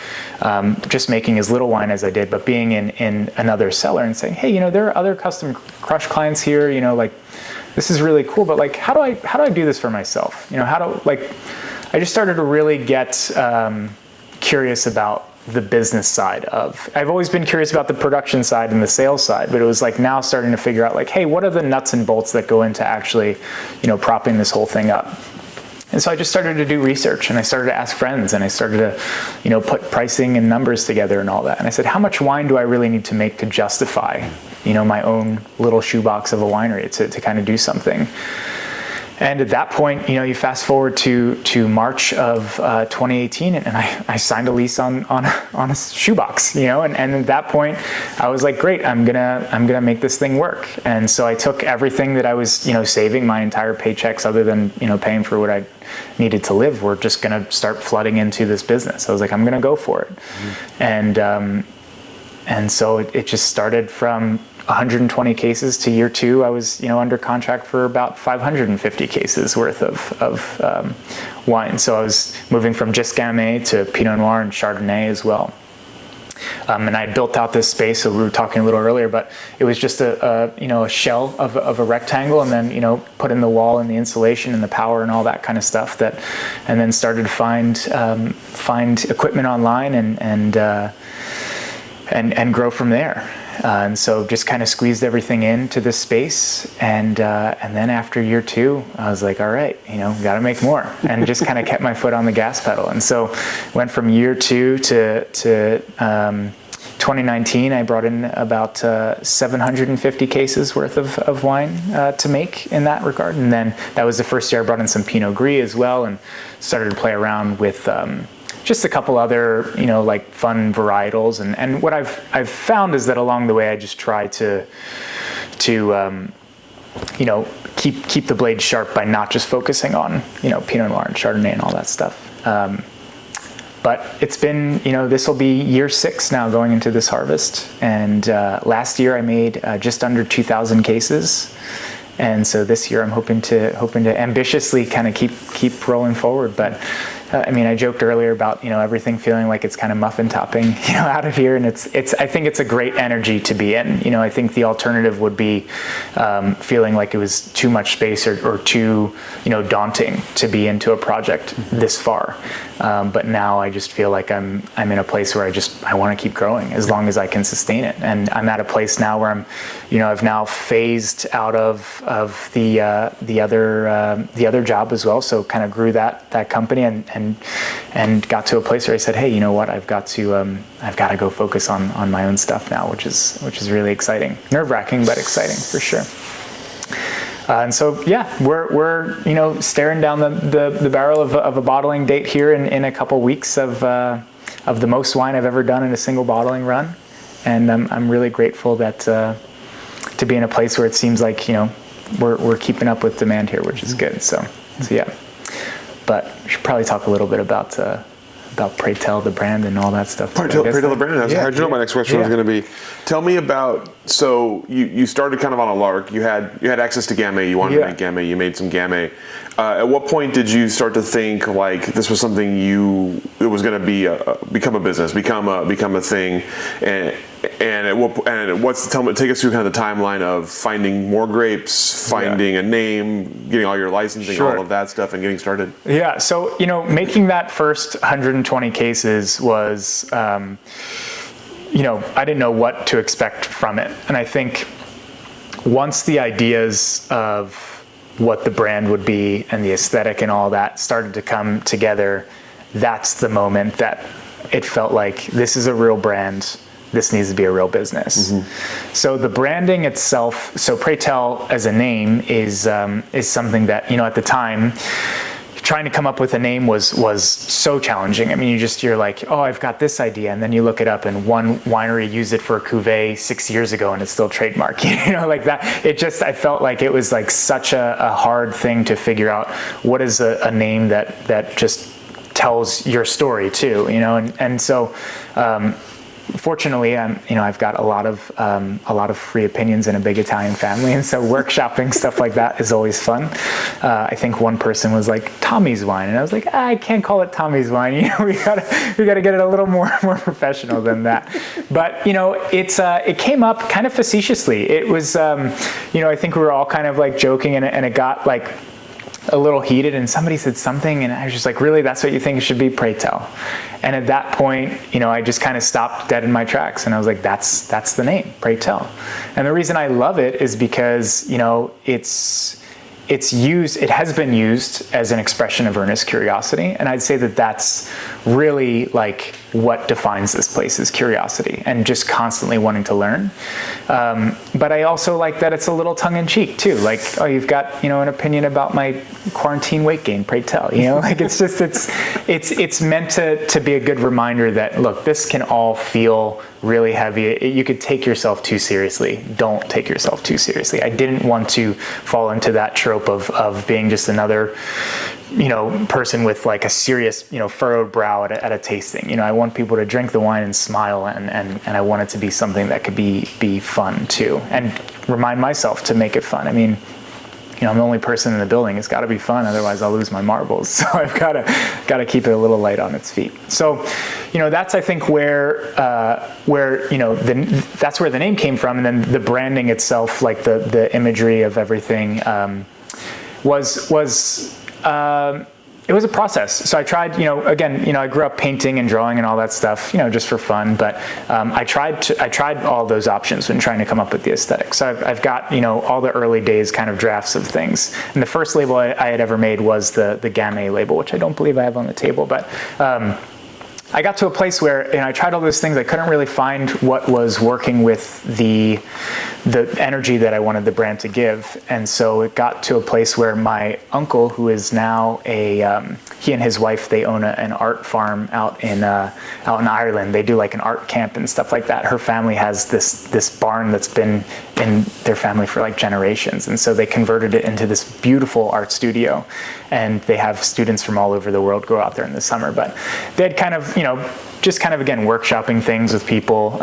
just making as little wine as I did, but being in another cellar and saying, hey, there are other custom crush clients here, like, this is really cool, but like, how do I do this for myself? I just started to really get curious about the business side of. I've always been curious about the production side and the sales side, but it was like now starting to figure out like, hey, what are the nuts and bolts that go into actually, propping this whole thing up? And so I just started to do research, and I started to ask friends, and I started to, put pricing and numbers together and all that. And I said, how much wine do I really need to make to justify, my own little shoebox of a winery to kind of do something? And at that point, you fast forward to March of 2018, and I signed a lease on a shoebox, and at that point, I was like, great, I'm gonna make this thing work. And so I took everything that I was, saving, my entire paychecks, other than paying for what I needed to live, were just gonna start flooding into this business. I was like, I'm gonna go for it, and so it just started from 120 cases to year 2. I was, under contract for about 550 cases worth of wine. So I was moving from just Gamay to Pinot Noir and Chardonnay as well. And I built out this space. So we were talking a little earlier, but it was just a shell of a rectangle, and then put in the wall and the insulation and the power and all that kind of stuff. And then started to find equipment online and grow from there. And so just kind of squeezed everything into this space, and then after year 2, I was like, all right, got to make more, and just kind of kept my foot on the gas pedal. And so went from year 2 to 2019. I brought in about 750 cases worth of wine to make in that regard, and then that was the first year I brought in some Pinot Gris as well, and started to play around with just a couple other, like fun varietals. And what I've found is that along the way, I just try to keep the blade sharp by not just focusing on, Pinot Noir and Chardonnay and all that stuff. But it's been, this will be year 6 now going into this harvest. And last year I made just under 2,000 cases. And so this year I'm hoping to ambitiously kind of keep rolling forward. But I joked earlier about, everything feeling like it's kind of muffin topping, out of here. And I think it's a great energy to be in. I think the alternative would be feeling like it was too much space or too, daunting to be into a project this far. But now I just feel like I'm in a place where I want to keep growing as long as I can sustain it. And I'm at a place now where I've now phased out of the other job as well. So kind of grew that company and got to a place where I said, hey, you know what? I've got to go focus on my own stuff now, which is really exciting, nerve-wracking, but exciting for sure. And so, yeah, we're staring down the barrel of a bottling date here in a couple weeks of the most wine I've ever done in a single bottling run, and I'm really grateful that to be in a place where it seems like we're keeping up with demand here, which is good. So yeah, but we should probably talk a little bit about Pray Tell the brand and all that stuff. Pray Tell the brand. How'd you know my next question was going to be? Tell me about. So you started kind of on a lark. You had access to Gamay. You wanted to make Gamay. You made some Gamay. At what point did you start to think like this was something it was going to be become a business, become a thing? And at what? Take us through kind of the timeline of finding more grapes, finding a name, getting all your licensing, all of that stuff, and getting started. Yeah. So making that first 120 cases was, I didn't know what to expect from it, and I think once the ideas of what the brand would be and the aesthetic and all that started to come together, that's the moment that it felt like this is a real brand. This needs to be a real business. Mm-hmm. So the branding itself, so Pray Tell as a name is something that, at the time, trying to come up with a name was so challenging. You're like, oh, I've got this idea. And then you look it up and one winery used it for a cuvee 6 years ago and it's still trademarked, like that. I felt like it was like such a hard thing to figure out what is a name that just tells your story too, and so, fortunately, I've got a lot of free opinions in a big Italian family, and so workshopping stuff like that is always fun. I think one person was like Tommy's wine, and I was like, I can't call it Tommy's wine. We gotta get it a little more professional than that. But it came up kind of facetiously. It was I think we were all kind of like joking, and it got like a little heated, and somebody said something, and I was just like, really, that's what you think it should be? Pray Tell. And at that point, I just kind of stopped dead in my tracks, and I was like, that's the name, Pray Tell. And the reason I love it is because it has been used as an expression of earnest curiosity, and I'd say that that's really like what defines this place is curiosity and just constantly wanting to learn. But I also like that it's a little tongue-in-cheek too. Like, oh, you've got an opinion about my quarantine weight gain, Pray Tell. Like it's meant to be a good reminder that look, this can all feel really heavy. You could take yourself too seriously. Don't take yourself too seriously. I didn't want to fall into that trope of being just another person with like a serious furrowed brow at a tasting. I want people to drink the wine and smile, and I want it to be something that could be fun too, and remind myself to make it fun. I'm the only person in the building. It's got to be fun, otherwise I'll lose my marbles. So I've got to keep it a little light on its feet. So, that's I think where that's where the name came from, and then the branding itself, like the imagery of everything, it was a process. So I tried, I grew up painting and drawing and all that stuff, just for fun. But I tried all those options when trying to come up with the aesthetic. So I've got, all the early days kind of drafts of things. And the first label I had ever made was the Gamay label, which I don't believe I have on the table. But I got to a place where I tried all those things. I couldn't really find what was working with the energy that I wanted the brand to give. And so it got to a place where my uncle, who is now he and his wife, they own an art farm out in Ireland. They do like an art camp and stuff like that. Her family has this barn that's been in their family for like generations. And so they converted it into this beautiful art studio. And they have students from all over the world go out there in the summer. But they had kind of, just kind of, again, workshopping things with people,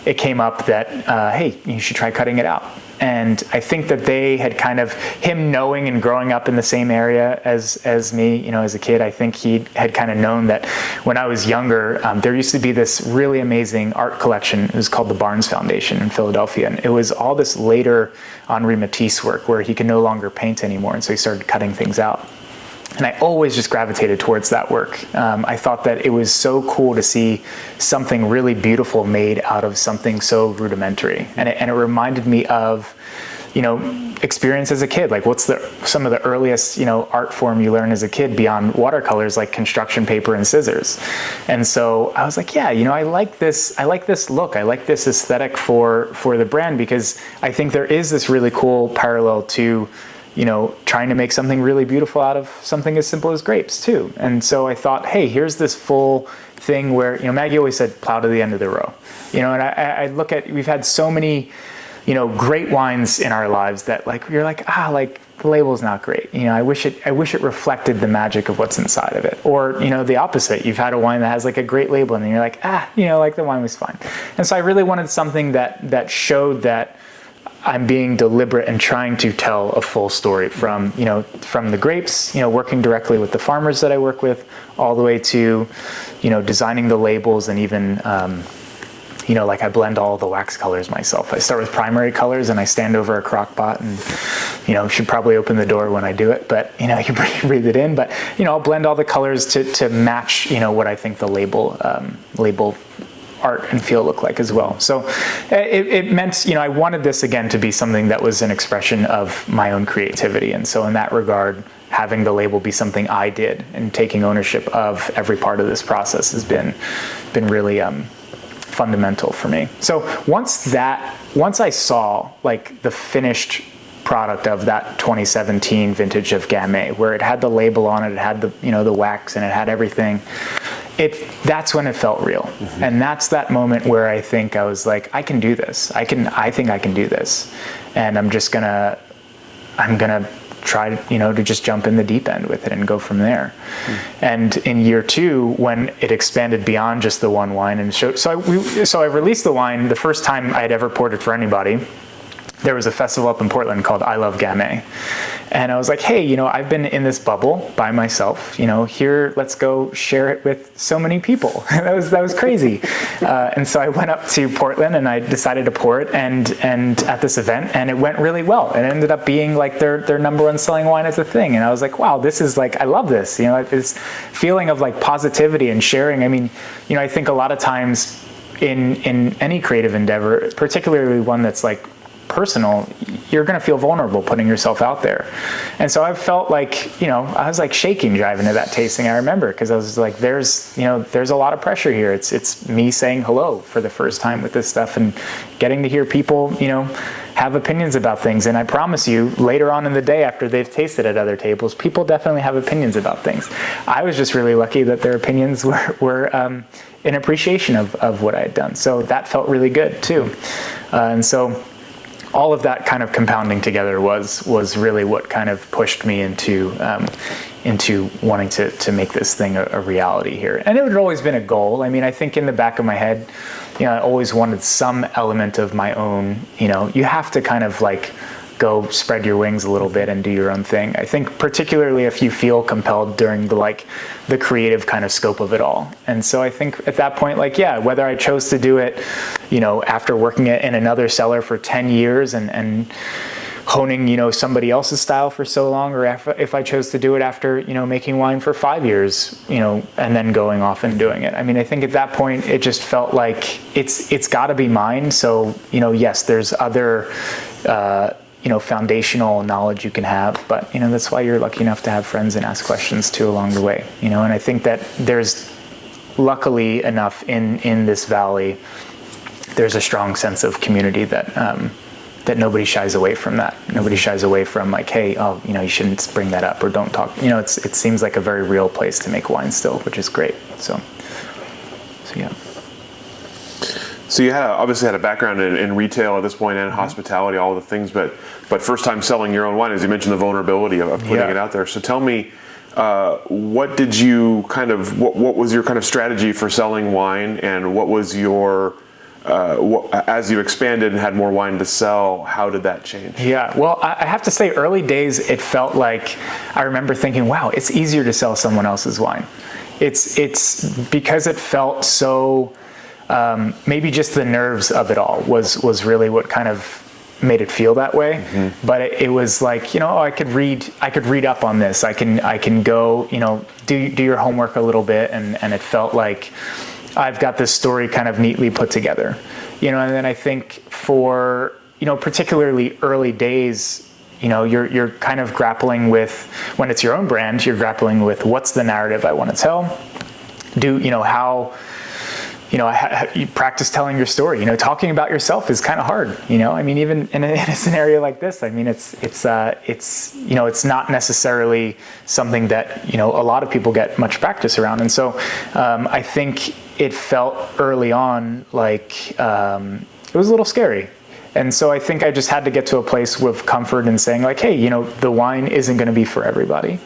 it came up that, hey, you should try cutting it out. And I think that they had kind of, him knowing and growing up in the same area as me, as a kid, I think he had kind of known that when I was younger, there used to be this really amazing art collection. It was called the Barnes Foundation in Philadelphia. And it was all this later Henri Matisse work where he could no longer paint anymore. And so he started cutting things out. And I always just gravitated towards that work. I thought that it was so cool to see something really beautiful made out of something so rudimentary. And it reminded me of, experience as a kid. Like, what's some of the earliest, art form you learn as a kid beyond watercolors, like construction paper and scissors. And so I was like, yeah, I like this look. I like this aesthetic for the brand, because I think there is this really cool parallel to trying to make something really beautiful out of something as simple as grapes too. And so I thought, hey, here's this full thing where, Maggie always said, plow to the end of the row. And I look at, we've had so many, great wines in our lives that you're like, the label's not great. I wish it reflected the magic of what's inside of it. Or, the opposite. You've had a wine that has a great label and then you're like, the wine was fine. And so I really wanted something that showed that I'm being deliberate and trying to tell a full story from the grapes, working directly with the farmers that I work with, all the way to, designing the labels, and even, I blend all the wax colors myself. I start with primary colors and I stand over a crock pot and, should probably open the door when I do it, but, you can breathe it in, but, I'll blend all the colors to match, what I think the label art and feel look like as well. So it meant, I wanted this again to be something that was an expression of my own creativity. And so in that regard, having the label be something I did and taking ownership of every part of this process has been really fundamental for me. So once I saw the finished product of that 2017 vintage of Gamay, where it had the label on it, it had the wax and it had everything, that's when it felt real. Mm-hmm. And that's that moment where I think I was like, I can do this. I think I can do this. And I'm gonna try to just jump in the deep end with it and go from there. Mm-hmm. And in year 2, when it expanded beyond just the one wine, and so I released the wine the first time I had ever poured it for anybody. There was a festival up in Portland called I Love Gamay. And I was like, hey, I've been in this bubble by myself, here, let's go share it with so many people. that was crazy. And so I went up to Portland and I decided to pour it and at this event, and it went really well. It ended up being their number one selling wine at the thing. And I was like, wow, this is I love this, this feeling of positivity and sharing. I mean, I think a lot of times in any creative endeavor, particularly one that's personal, you're going to feel vulnerable putting yourself out there. And so I felt I was shaking driving to that tasting, I remember, because I was like, there's a lot of pressure here. It's me saying hello for the first time with this stuff and getting to hear people, have opinions about things. And I promise you, later on in the day after they've tasted at other tables, people definitely have opinions about things. I was just really lucky that their opinions were an appreciation of what I had done. So that felt really good too. And so all of that kind of compounding together was really what kind of pushed me into wanting to make this thing a reality here. And it had always been a goal. I mean, I think in the back of my head, I always wanted some element of my own, you have to kind of go spread your wings a little bit and do your own thing. I think particularly if you feel compelled during the creative kind of scope of it all. And so I think at that point, whether I chose to do it, after working in another cellar for 10 years and honing, somebody else's style for so long, or if I chose to do it after, making wine for 5 years, and then going off and doing it. I mean, I think at that point, it just felt like it's gotta be mine. So, yes, there's other, foundational knowledge you can have, but that's why you're lucky enough to have friends and ask questions too along the way. And I think that there's luckily enough in this valley, there's a strong sense of community that nobody shies away from that. Nobody shies away from hey, you shouldn't bring that up or don't talk. It seems like a very real place to make wine still, which is great. So yeah. So you obviously had a background in retail at this point and hospitality, all the things, but first time selling your own wine, as you mentioned, the vulnerability of putting it out there. So tell me, what did you what was your kind of strategy for selling wine, and what was your as you expanded and had more wine to sell, how did that change? Yeah, well, I have to say, early days, it felt like, I remember thinking, wow, it's easier to sell someone else's wine. It's because it felt so, maybe just the nerves of it all was really what kind of made it feel that way. Mm-hmm. But it was like, I could read up on this. I can go, do your homework a little bit, and it felt like I've got this story kind of neatly put together, and then I think for, particularly early days, you're kind of grappling with, when it's your own brand, you're grappling with what's the narrative I want to tell. You practice telling your story. Talking about yourself is kind of hard. Even in a scenario like this, it's not necessarily something that a lot of people get much practice around. And so I think it felt early on like it was a little scary. And so I think I just had to get to a place with comfort in saying like, hey, the wine isn't going to be for everybody,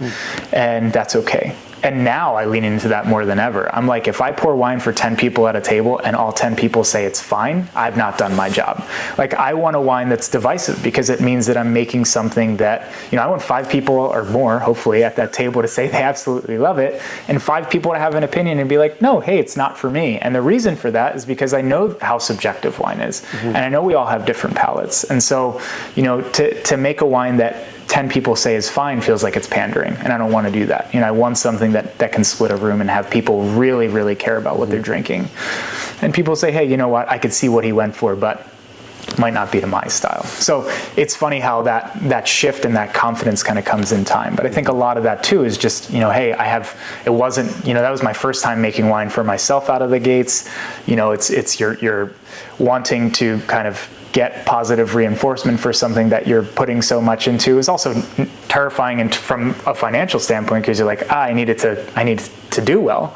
and that's okay. And now I lean into that more than ever. I'm like, if I pour wine for 10 people at a table and all 10 people say it's fine, I've not done my job. Like, I want a wine that's divisive, because it means that I'm making something that, I want 5 people or more, hopefully, at that table to say they absolutely love it, and 5 people to have an opinion and be like, no, hey, it's not for me. And the reason for that is because I know how subjective wine is. Mm-hmm. And I know we all have different palates. And so, to make a wine that 10 people say is fine feels like it's pandering, and I don't want to do that. I want something that can split a room and have people really, really care about what they're drinking. And people say, hey, you know what, I could see what he went for, but might not be to my style. So it's funny how that shift and that confidence kind of comes in time. But I think a lot of that too is just, hey, it wasn't, that was my first time making wine for myself out of the gates. It's you're wanting to kind of get positive reinforcement for something that you're putting so much into. Is also terrifying, and from a financial standpoint, because you're like, I need to do well.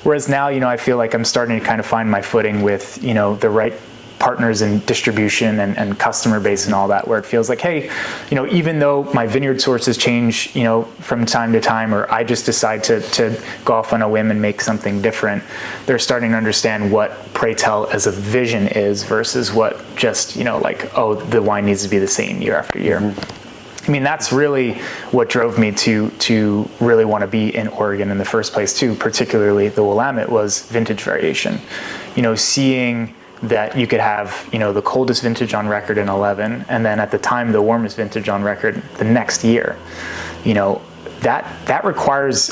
Whereas now, I feel like I'm starting to kind of find my footing with, the right partners in distribution and customer base and all that, where it feels like, hey, even though my vineyard sources change, from time to time, or I just decide to go off on a whim and make something different, they're starting to understand what Pray Tell as a vision is versus what just, the wine needs to be the same year after year. Mm-hmm. That's really what drove me to really want to be in Oregon in the first place too, particularly the Willamette, was vintage variation. Seeing that you could have, the coldest vintage on record in 11, and then at the time the warmest vintage on record the next year. That requires,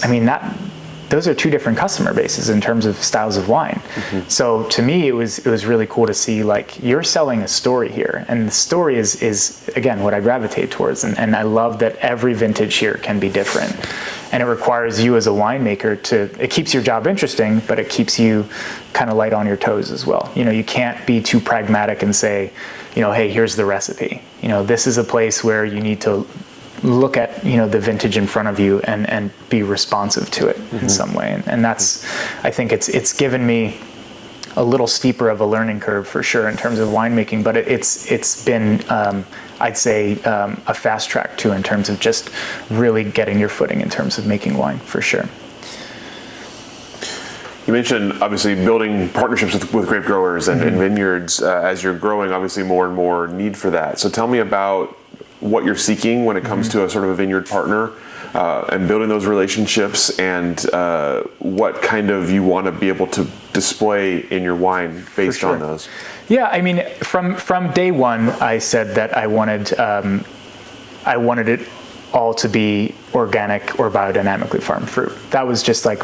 those are 2 different customer bases in terms of styles of wine. Mm-hmm. So to me, it was really cool to see, like, you're selling a story here, and the story is again what I gravitate towards, and I love that every vintage here can be different. And it requires you as a winemaker it keeps your job interesting, but it keeps you kind of light on your toes as well. You can't be too pragmatic and say, hey, here's the recipe. This is a place where you need to look at, the vintage in front of you and be responsive to it in some way. And that's, I think it's given me a little steeper of a learning curve for sure in terms of winemaking, but it's been, I'd say, a fast track too in terms of just really getting your footing in terms of making wine, for sure. You mentioned obviously building partnerships with grape growers and vineyards. As you're growing, obviously more and more need for that. So tell me about what you're seeking when it comes to a sort of a vineyard partner, and building those relationships, and what kind of you want to be able to display in your wine based on those. Yeah, from day one, I said that I wanted it all to be organic or biodynamically farmed fruit. That was just like,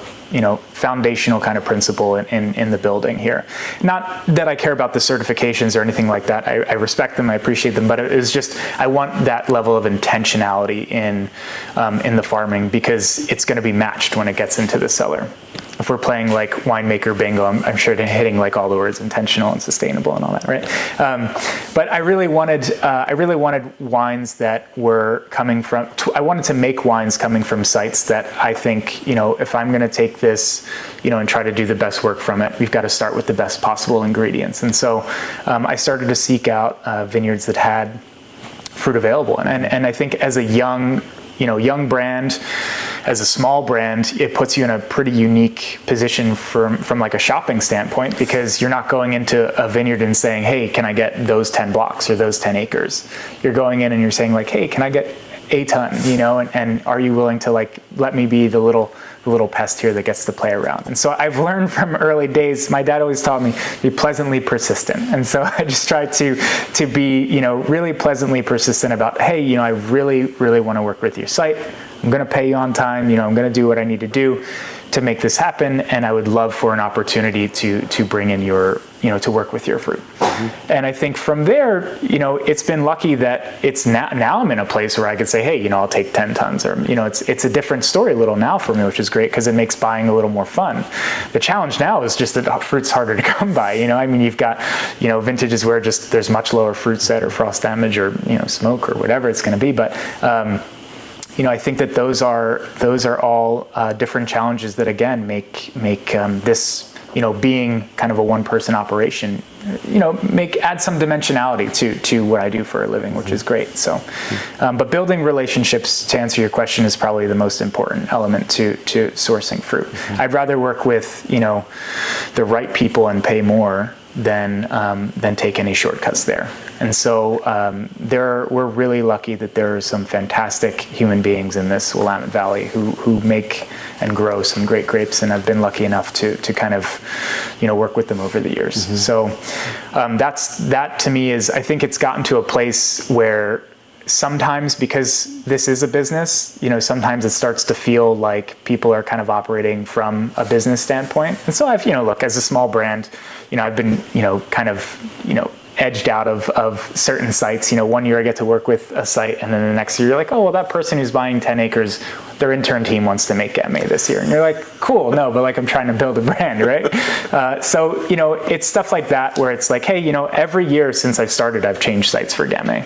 foundational kind of principle in the building here. Not that I care about the certifications or anything like that. I respect them, I appreciate them, but it was just, I want that level of intentionality in the farming, because it's going to be matched when it gets into the cellar. If we're playing like winemaker bingo, I'm sure they're hitting like all the words intentional and sustainable and all that, right? But I really wanted wines that were coming from. I wanted to make wines coming from sites that I think, if I'm going to take this, and try to do the best work from it, we've got to start with the best possible ingredients. And so I started to seek out vineyards that had fruit available, and I think as a young young brand, as a small brand, it puts you in a pretty unique position from like a shopping standpoint, because you're not going into a vineyard and saying, hey, can I get those 10 blocks or those 10 acres? You're going in and you're saying like, hey, can I get a ton, and are you willing to like let me be the little pest here that gets to play around? And so I've learned from early days, my dad always taught me, be pleasantly persistent. And so I just try to be, really pleasantly persistent about, hey, I really, really want to work with your site. I'm going to pay you on time. I'm going to do what I need to do to make this happen. And I would love for an opportunity to bring in your, to work with your fruit. Mm-hmm. And I think from there, it's been lucky that it's now I'm in a place where I could say, hey, I'll take 10 tons, or, it's a different story a little now for me, which is great because it makes buying a little more fun. The challenge now is just that fruit's harder to come by. You've got, vintages where just there's much lower fruit set or frost damage or, smoke or whatever it's going to be. But, I think that those are all different challenges that again make this, being kind of a one-person operation, add some dimensionality to what I do for a living, which is great. So, but building relationships, to answer your question, is probably the most important element to sourcing fruit. Mm-hmm. I'd rather work with the right people and pay more than take any shortcuts there. And so we're really lucky that there are some fantastic human beings in this Willamette Valley who make and grow some great grapes, and I've been lucky enough to kind of work with them over the years. Mm-hmm. So that to me is, I think it's gotten to a place where sometimes, because this is a business, sometimes it starts to feel like people are kind of operating from a business standpoint. And so I've, look, as a small brand, I've been, kind of, edged out of certain sites. 1 year I get to work with a site, and then the next year you're like, oh, well, that person who's buying 10 acres, their intern team wants to make Gamay this year. And you're like, cool, no, but like I'm trying to build a brand, right? So, it's stuff like that where it's like, hey, every year since I've started, I've changed sites for Gamay.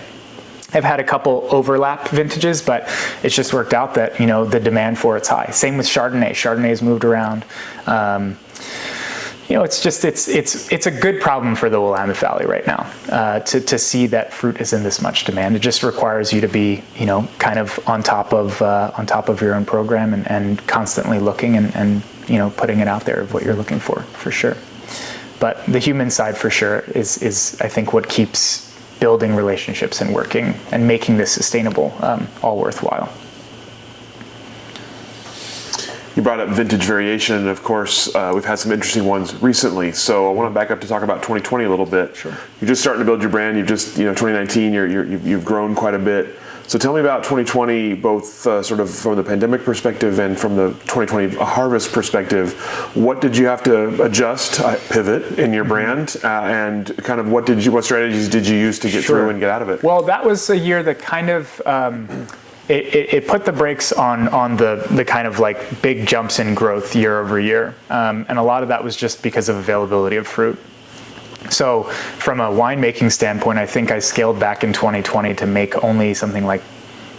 I've had a couple overlap vintages, but it's just worked out that, the demand for it's high. Same with Chardonnay. Chardonnay's moved around. It's a good problem for the Willamette Valley right now, to see that fruit is in this much demand. It just requires you to be, kind of on top of your own program and constantly looking and putting it out there of what you're looking for sure. But the human side for sure is I think what keeps building relationships and working and making this sustainable all worthwhile. You brought up vintage variation, and of course, we've had some interesting ones recently. So I want to back up to talk about 2020 a little bit. Sure. You're just starting to build your brand. You've just, 2019, you've grown quite a bit. So tell me about 2020, both sort of from the pandemic perspective and from the 2020 harvest perspective. What did you have to adjust, pivot in your brand, and kind of what strategies did you use to get through and get out of it? Well, that was a year that kind of it put the brakes on the kind of like big jumps in growth year over year, and a lot of that was just because of availability of fruit. So from a winemaking standpoint, I think I scaled back in 2020 to make only something like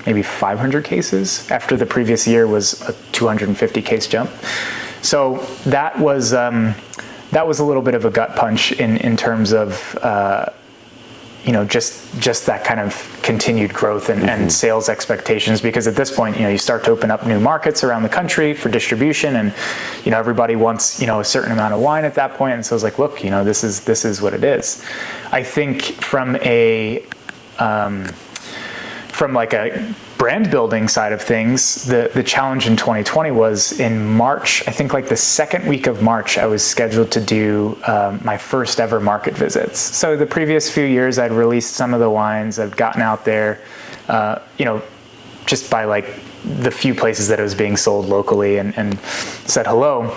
maybe 500 cases after the previous year was a 250 case jump. So that was a little bit of a gut punch in terms of just that kind of continued growth and sales expectations, because at this point, you start to open up new markets around the country for distribution, and everybody wants a certain amount of wine at that point. And so I was like, look, this is what it is. I think from like a brand building side of things, the challenge in 2020 was in March. I think like the second week of March, I was scheduled to do my first ever market visits. So the previous few years, I'd released some of the wines. I've gotten out there, just by like the few places that it was being sold locally and said hello.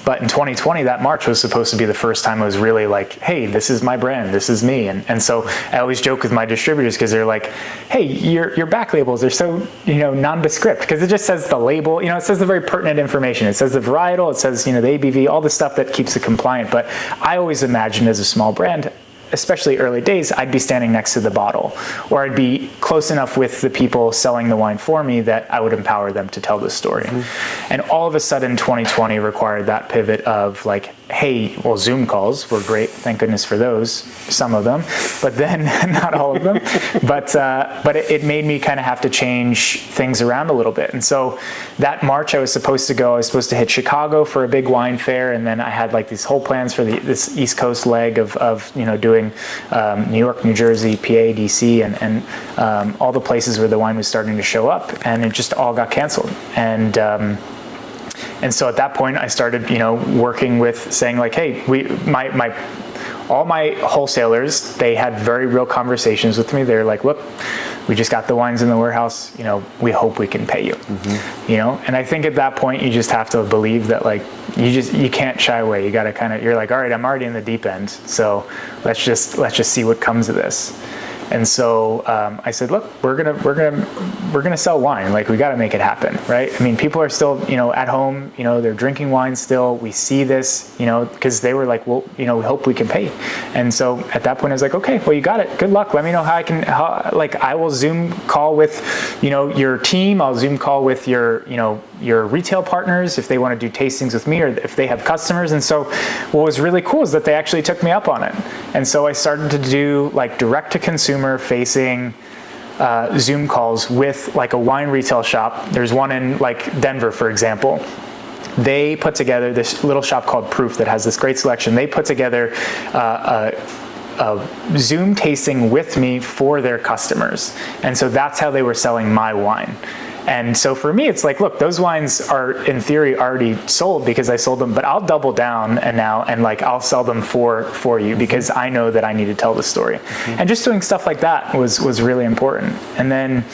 But in 2020, that March was supposed to be the first time I was really like, hey, this is my brand, this is me. And so I always joke with my distributors, because they're like, hey, your back labels are so, nondescript, because it just says the label, it says the very pertinent information. It says the varietal, it says, the ABV, all the stuff that keeps it compliant. But I always imagined as a small brand, especially early days, I'd be standing next to the bottle, or I'd be close enough with the people selling the wine for me that I would empower them to tell the story. And all of a sudden, 2020 required that pivot of like, hey, well, Zoom calls were great. Thank goodness for those, some of them, but then not all of them. But it made me kind of have to change things around a little bit. And so that March I was supposed to hit Chicago for a big wine fair. And then I had like these whole plans for this East Coast leg of doing New York, New Jersey, PA, DC, and all the places where the wine was starting to show up. And it just all got canceled. And so at that point, I started, working with saying like, hey, all my wholesalers, they had very real conversations with me. They're like, look, we just got the wines in the warehouse. We hope we can pay you. And I think at that point, you just have to believe that like, you can't shy away. You got to you're like, all right, I'm already in the deep end. So let's just see what comes of this. And so I said, look, we're gonna sell wine. Like we got to make it happen, right? I mean, people are still, at home. They're drinking wine still. We see this, because they were like, well, we hope we can pay. And so at that point, I was like, okay, well, you got it. Good luck. Let me know I will Zoom call with, your team. I'll Zoom call with your retail partners if they want to do tastings with me or if they have customers. And so what was really cool is that they actually took me up on it. And so I started to do like direct to consumer facing Zoom calls with like a wine retail shop. There's one in like Denver, for example. They put together this little shop called Proof that has this great selection. They put together a Zoom tasting with me for their customers. And so that's how they were selling my wine. And so for me, it's like, look, those wines are in theory already sold because I sold them, but I'll double down and I'll sell them for you because I know that I need to tell the story. And just doing stuff like that was really important. And then,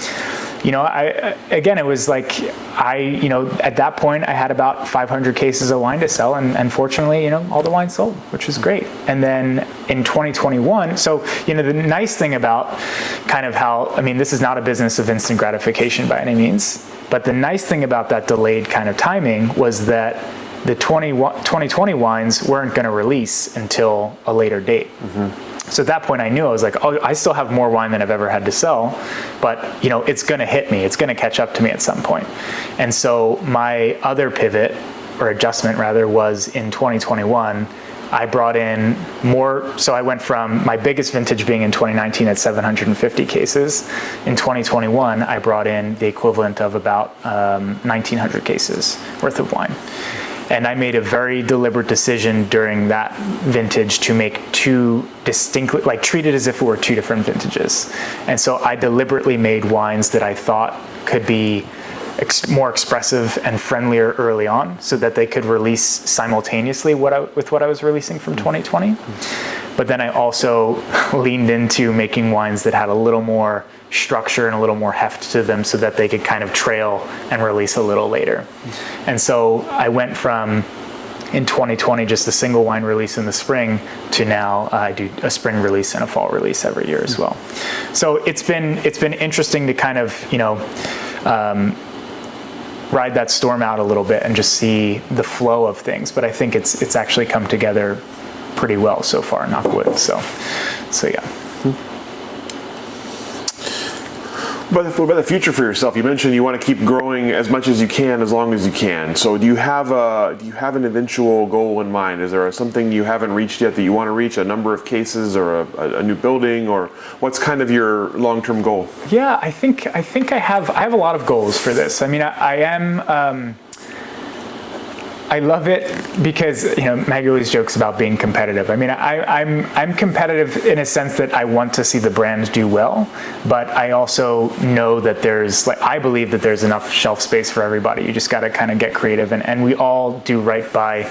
it was like, at that point I had about 500 cases of wine to sell and fortunately, all the wine sold, which was great. And then in 2021, so, the nice thing about kind of this is not a business of instant gratification by any means, but the nice thing about that delayed kind of timing was that the 2020 wines weren't going to release until a later date. So at that point I knew, I was like, oh, I still have more wine than I've ever had to sell, but it's going to hit me. It's going to catch up to me at some point. And so my other pivot or adjustment rather was in 2021, I brought in more. So I went from my biggest vintage being in 2019 at 750 cases. In 2021, I brought in the equivalent of about 1,900 cases worth of wine. And I made a very deliberate decision during that vintage to make two distinctly, treat it as if it were two different vintages. And so I deliberately made wines that I thought could be more expressive and friendlier early on so that they could release simultaneously with what I was releasing from 2020. But then I also leaned into making wines that had a little more structure and a little more heft to them so that they could kind of trail and release a little later. And so I went from, in 2020, just a single wine release in the spring to now I do a spring release and a fall release every year as well. So it's been interesting to kind of, ride that storm out a little bit and just see the flow of things. But I think it's actually come together pretty well so far, knock wood. So yeah. But what about the future for yourself? You mentioned you want to keep growing as much as you can, as long as you can. So do you have an eventual goal in mind? Is there something you haven't reached yet that you want to reach? A number of cases, or a new building, or what's kind of your long-term goal? Yeah, I think I have a lot of goals for this. I mean, I love it because, Maggie always jokes about being competitive. I mean, I'm competitive in a sense that I want to see the brand do well, but I also know that I believe that there's enough shelf space for everybody. You just got to kind of get creative, and we all do right by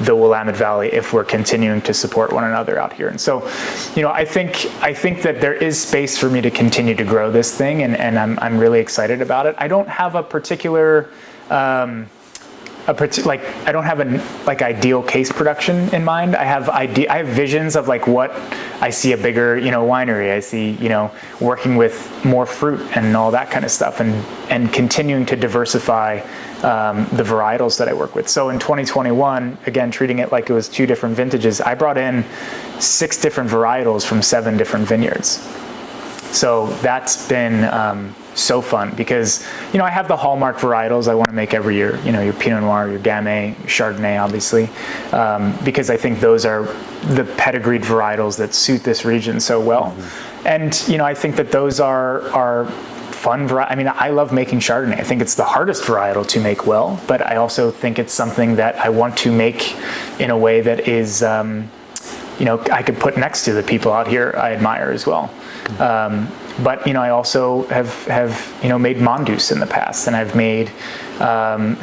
the Willamette Valley if we're continuing to support one another out here. And so, I think that there is space for me to continue to grow this thing, and I'm really excited about it. I don't have a particular I don't have an ideal case production in mind. I have visions of what I see a bigger winery. I see working with more fruit and all that kind of stuff, and continuing to diversify the varietals that I work with. So in 2021, again, treating it like it was two different vintages, I brought in 6 different varietals from 7 different vineyards. So that's been so fun because, I have the hallmark varietals I want to make every year, your Pinot Noir, your Gamay, your Chardonnay, obviously, because I think those are the pedigreed varietals that suit this region so well. And, I think that those are fun. I love making Chardonnay. I think it's the hardest varietal to make well, but I also think it's something that I want to make in a way that is, I could put next to the people out here I admire as well. But I also have made Mongoose in the past, and I've made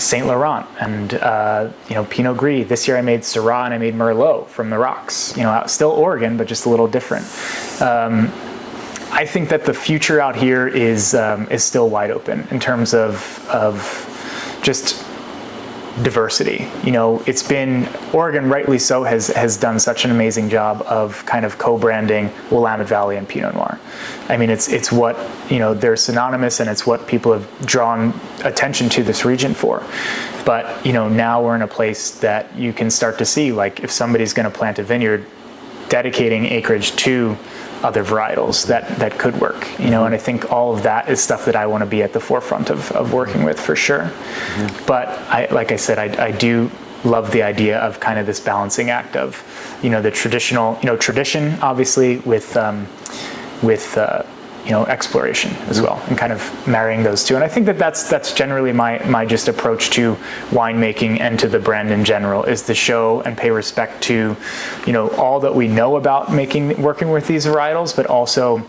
Saint Laurent and Pinot Gris. This year I made Syrah and I made Merlot from the rocks. Still Oregon, but just a little different. I think that the future out here is still wide open in terms of just diversity. It's been, Oregon, rightly so, has done such an amazing job of kind of co-branding Willamette Valley and Pinot Noir. It's what, they're synonymous, and it's what people have drawn attention to this region for. But, now we're in a place that you can start to see, like, if somebody's going to plant a vineyard, dedicating acreage to other varietals that could work, and I think all of that is stuff that I want to be at the forefront of working with for sure. But like I said, I do love the idea of kind of this balancing act of, the traditional, tradition, obviously, with exploration as well, and kind of marrying those two. And I think that's generally my just approach to winemaking and to the brand in general, is to show and pay respect to, all that we know about working with these varietals, but also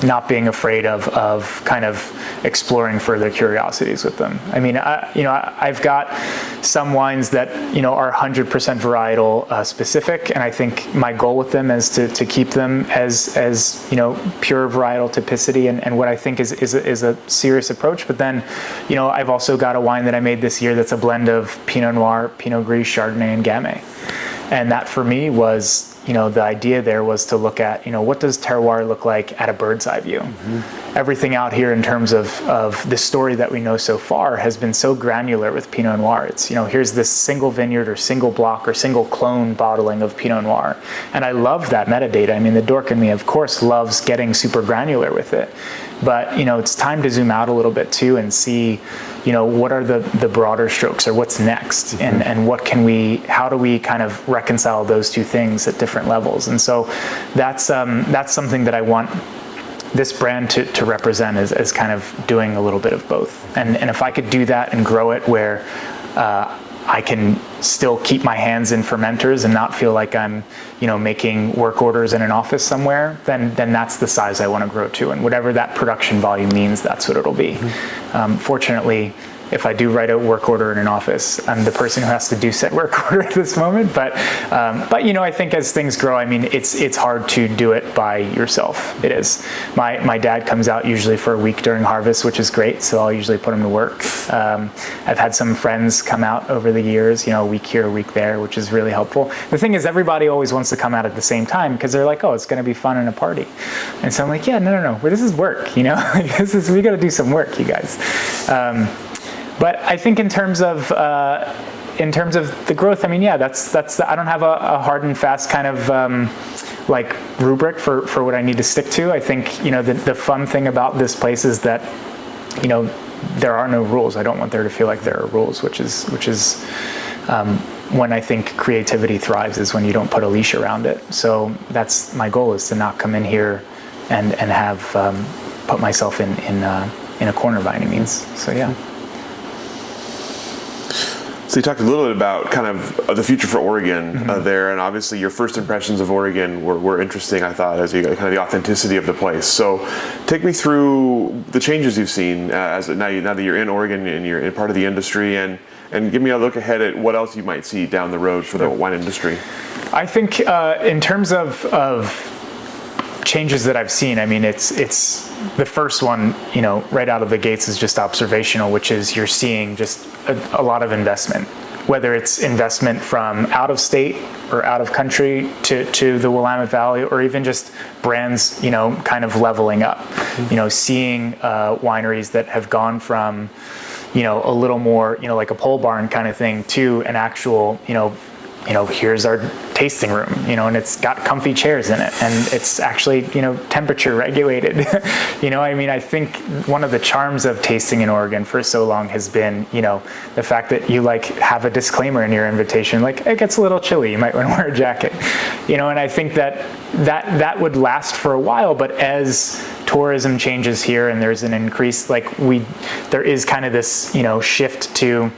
not being afraid of kind of exploring further curiosities with them. I've got some wines that, are 100% varietal specific, and I think my goal with them is to keep them as pure varietal typicity, and what I think is a serious approach. But then, I've also got a wine that I made this year that's a blend of Pinot Noir, Pinot Gris, Chardonnay, and Gamay. And that for me was, the idea there was to look at, what does terroir look like at a bird's eye view? Everything out here in terms of the story that we know so far has been so granular with Pinot Noir. It's, here's this single vineyard or single block or single clone bottling of Pinot Noir. And I love that metadata. The dork in me, of course, loves getting super granular with it. But, it's time to zoom out a little bit too and see, what are the broader strokes, or what's next, and how do we kind of reconcile those two things at different levels. And so that's something that I want this brand to represent, as kind of doing a little bit of both. And if I could do that and grow it where I can still keep my hands in fermenters and not feel like I'm, making work orders in an office somewhere, then that's the size I want to grow to. And whatever that production volume means, that's what it'll be. Fortunately, if I do write a work order in an office, I'm the person who has to do said work order at this moment. But I think as things grow, it's hard to do it by yourself. It is. My dad comes out usually for a week during harvest, which is great. So I'll usually put him to work. I've had some friends come out over the years, a week here, a week there, which is really helpful. The thing is, everybody always wants to come out at the same time because they're like, oh, it's going to be fun and a party. And so I'm like, yeah, no. Well, this is work, we got to do some work, you guys. But I think in terms of the growth, that's I don't have a hard and fast kind of rubric for what I need to stick to. I think the fun thing about this place is that there are no rules. I don't want there to feel like there are rules, which is when I think creativity thrives, is when you don't put a leash around it. So that's my goal, is to not come in here and have put myself in a corner by any means. So yeah. So you talked a little bit about kind of the future for Oregon there, and obviously your first impressions of Oregon were interesting, I thought, as you kind of the authenticity of the place. So take me through the changes you've seen now that you're in Oregon and you're in part of the industry, and give me a look ahead at what else you might see down the road for the wine industry. I think in terms of changes that I've seen, it's the first one, right out of the gates is just observational, which is you're seeing just a lot of investment, whether it's investment from out of state or out of country to the Willamette Valley, or even just brands, kind of leveling up, seeing wineries that have gone from, a little more, like a pole barn kind of thing to an actual, here's our tasting room, and it's got comfy chairs in it, and it's actually, temperature regulated. I think one of the charms of tasting in Oregon for so long has been, the fact that you have a disclaimer in your invitation, it gets a little chilly, you might want to wear a jacket, and I think that would last for a while, but as tourism changes here and there's an increase, there is kind of this, shift to,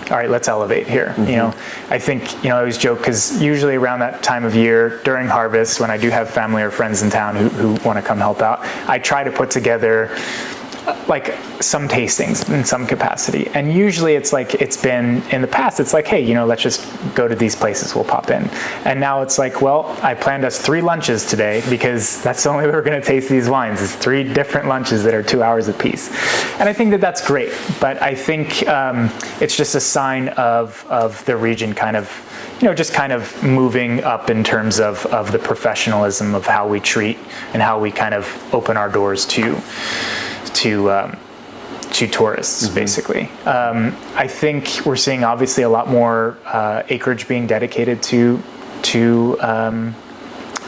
all right, let's elevate here. I think, I always joke, because usually around that time of year during harvest, when I do have family or friends in town who want to come help out, I try to put together some tastings in some capacity. And usually it's been in the past, it's hey, let's just go to these places, we'll pop in. And now it's well, I planned us 3 lunches today because that's the only way we're going to taste these wines. It's 3 different lunches that are 2 hours apiece. And I think that that's great, but I think it's just a sign of the region kind of, just kind of moving up in terms of the professionalism of how we treat and how we kind of open our doors to tourists, basically. I think we're seeing obviously a lot more acreage being dedicated to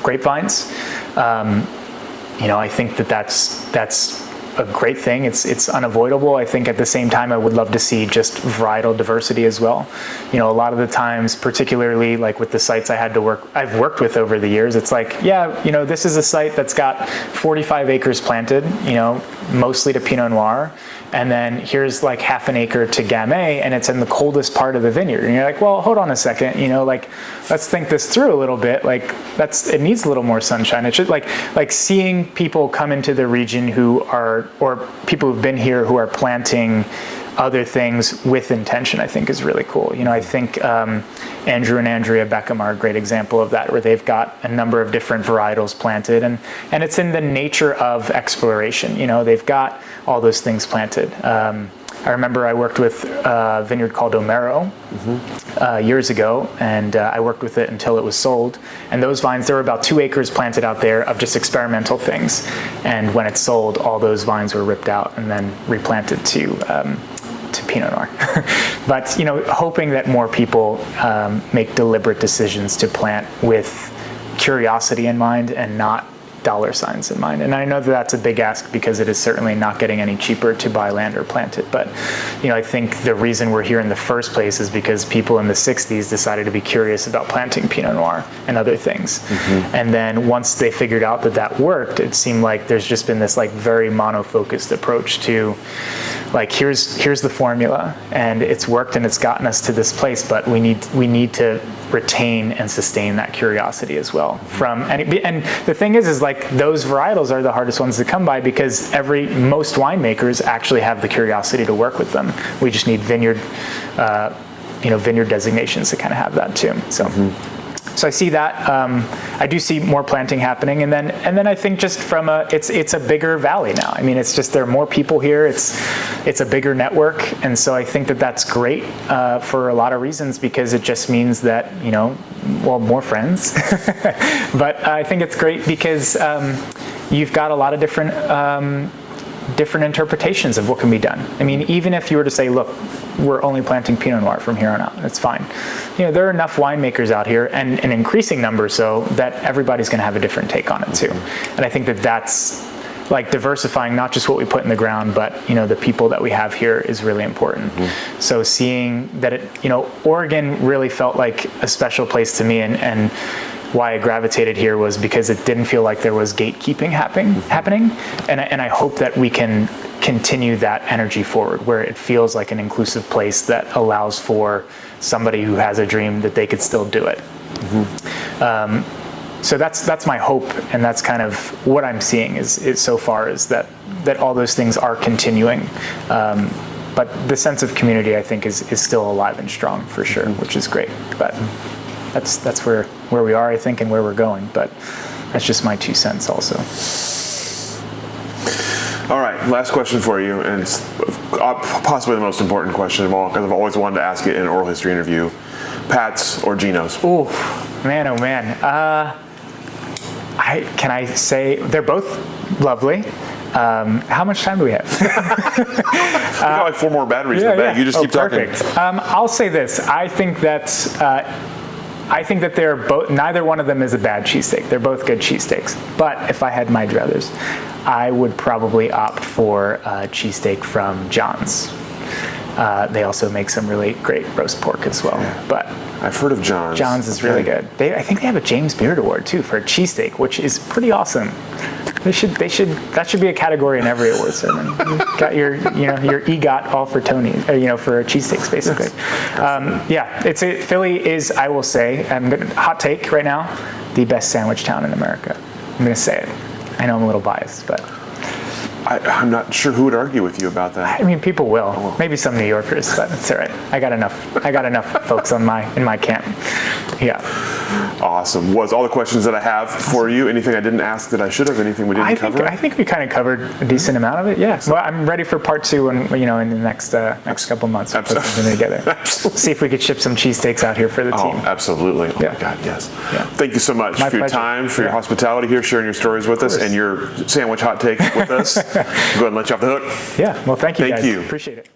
grapevines. I think that's a great thing. It's unavoidable. I think at the same time, I would love to see just varietal diversity as well. A lot of the times, particularly with the sites I've worked with over the years, it's this is a site that's got 45 acres planted, mostly to Pinot Noir. And then here's half an acre to Gamay, and it's in the coldest part of the vineyard. And you're well, hold on a second, let's think this through a little bit. It needs a little more sunshine. It should seeing people come into the region or people who've been here who are planting other things with intention, I think is really cool. I think Andrew and Andrea Beckham are a great example of that, where they've got a number of different varietals planted, and it's in the nature of exploration. They've got all those things planted. I remember I worked with a vineyard called Omero years ago, and I worked with it until it was sold. And those vines, there were about 2 acres planted out there of just experimental things. And when it sold, all those vines were ripped out and then replanted to Pinot Noir. But, hoping that more people make deliberate decisions to plant with curiosity in mind and not dollar signs in mind. And I know that that's a big ask, because it is certainly not getting any cheaper to buy land or plant it. But, I think the reason we're here in the first place is because people in the 60s decided to be curious about planting Pinot Noir and other things. And then once they figured out that worked, it seemed like there's just been this very mono-focused approach to here's the formula, and it's worked and it's gotten us to this place, but we need to retain and sustain that curiosity as well. And the thing is those varietals are the hardest ones to come by, because most winemakers actually have the curiosity to work with them. We just need vineyard designations to kind of have that too. So I see that. I do see more planting happening, and then I think just from it's a bigger valley now. It's just there are more people here. It's a bigger network, and so I think that's great for a lot of reasons, because it just means that more friends. But I think it's great because you've got a lot of different interpretations of what can be done. Even if you were to say, look, we're only planting Pinot Noir from here on out, that's fine. There are enough winemakers out here, and an increasing number, so that everybody's going to have a different take on it too. And I think that's diversifying not just what we put in the ground, but the people that we have here is really important. So seeing that Oregon really felt like a special place to me, and why I gravitated here was because it didn't feel like there was gatekeeping happening, and I hope that we can continue that energy forward, where it feels like an inclusive place that allows for somebody who has a dream that they could still do it. So that's my hope, and that's kind of what I'm seeing is so far is that all those things are continuing. But the sense of community, I think, is still alive and strong for sure, which is great. But that's where we are, I think, and where we're going. But that's just my 2 cents also. All right, last question for you, and it's possibly the most important question of all, because I've always wanted to ask it in an oral history interview. Pats or Genos? Oh man. Can I say they're both lovely? How much time do we have? We got 4 more batteries in the bag. You just keep talking. Perfect. I'll say this. I think that I think that they're both. Neither one of them is a bad cheesesteak. They're both good cheesesteaks. But if I had my druthers, I would probably opt for a cheesesteak from John's. They also make some really great roast pork as well. Yeah. But I've heard of John's. John's is really good. I think they have a James Beard Award too for a cheesesteak, which is pretty awesome. That should be a category in every award ceremony. You got your EGOT all for Tony, for cheesesteaks basically. Yes. Philly is, I will say, hot take right now, the best sandwich town in America. I'm going to say it. I know I'm a little biased, but I'm not sure who would argue with you about that. I mean, people will. Maybe some New Yorkers, but it's all right. I got enough folks in my camp. Yeah. Awesome. Was all the questions that I have for you. Anything I didn't ask that I should have? Anything we didn't cover? I think we kind of covered a decent amount of it. Yeah. Well, I'm ready for part 2 in the next couple months. We'll put something together. Absolutely. See if we could ship some cheesesteaks out here for the team. Absolutely. Oh my God, yes. Yeah. Thank you so much for your time, for your hospitality here, sharing your stories with us, and your sandwich hot take with us. Go ahead and let you off the hook. Yeah. Well, thank you guys. Thank you. Appreciate it.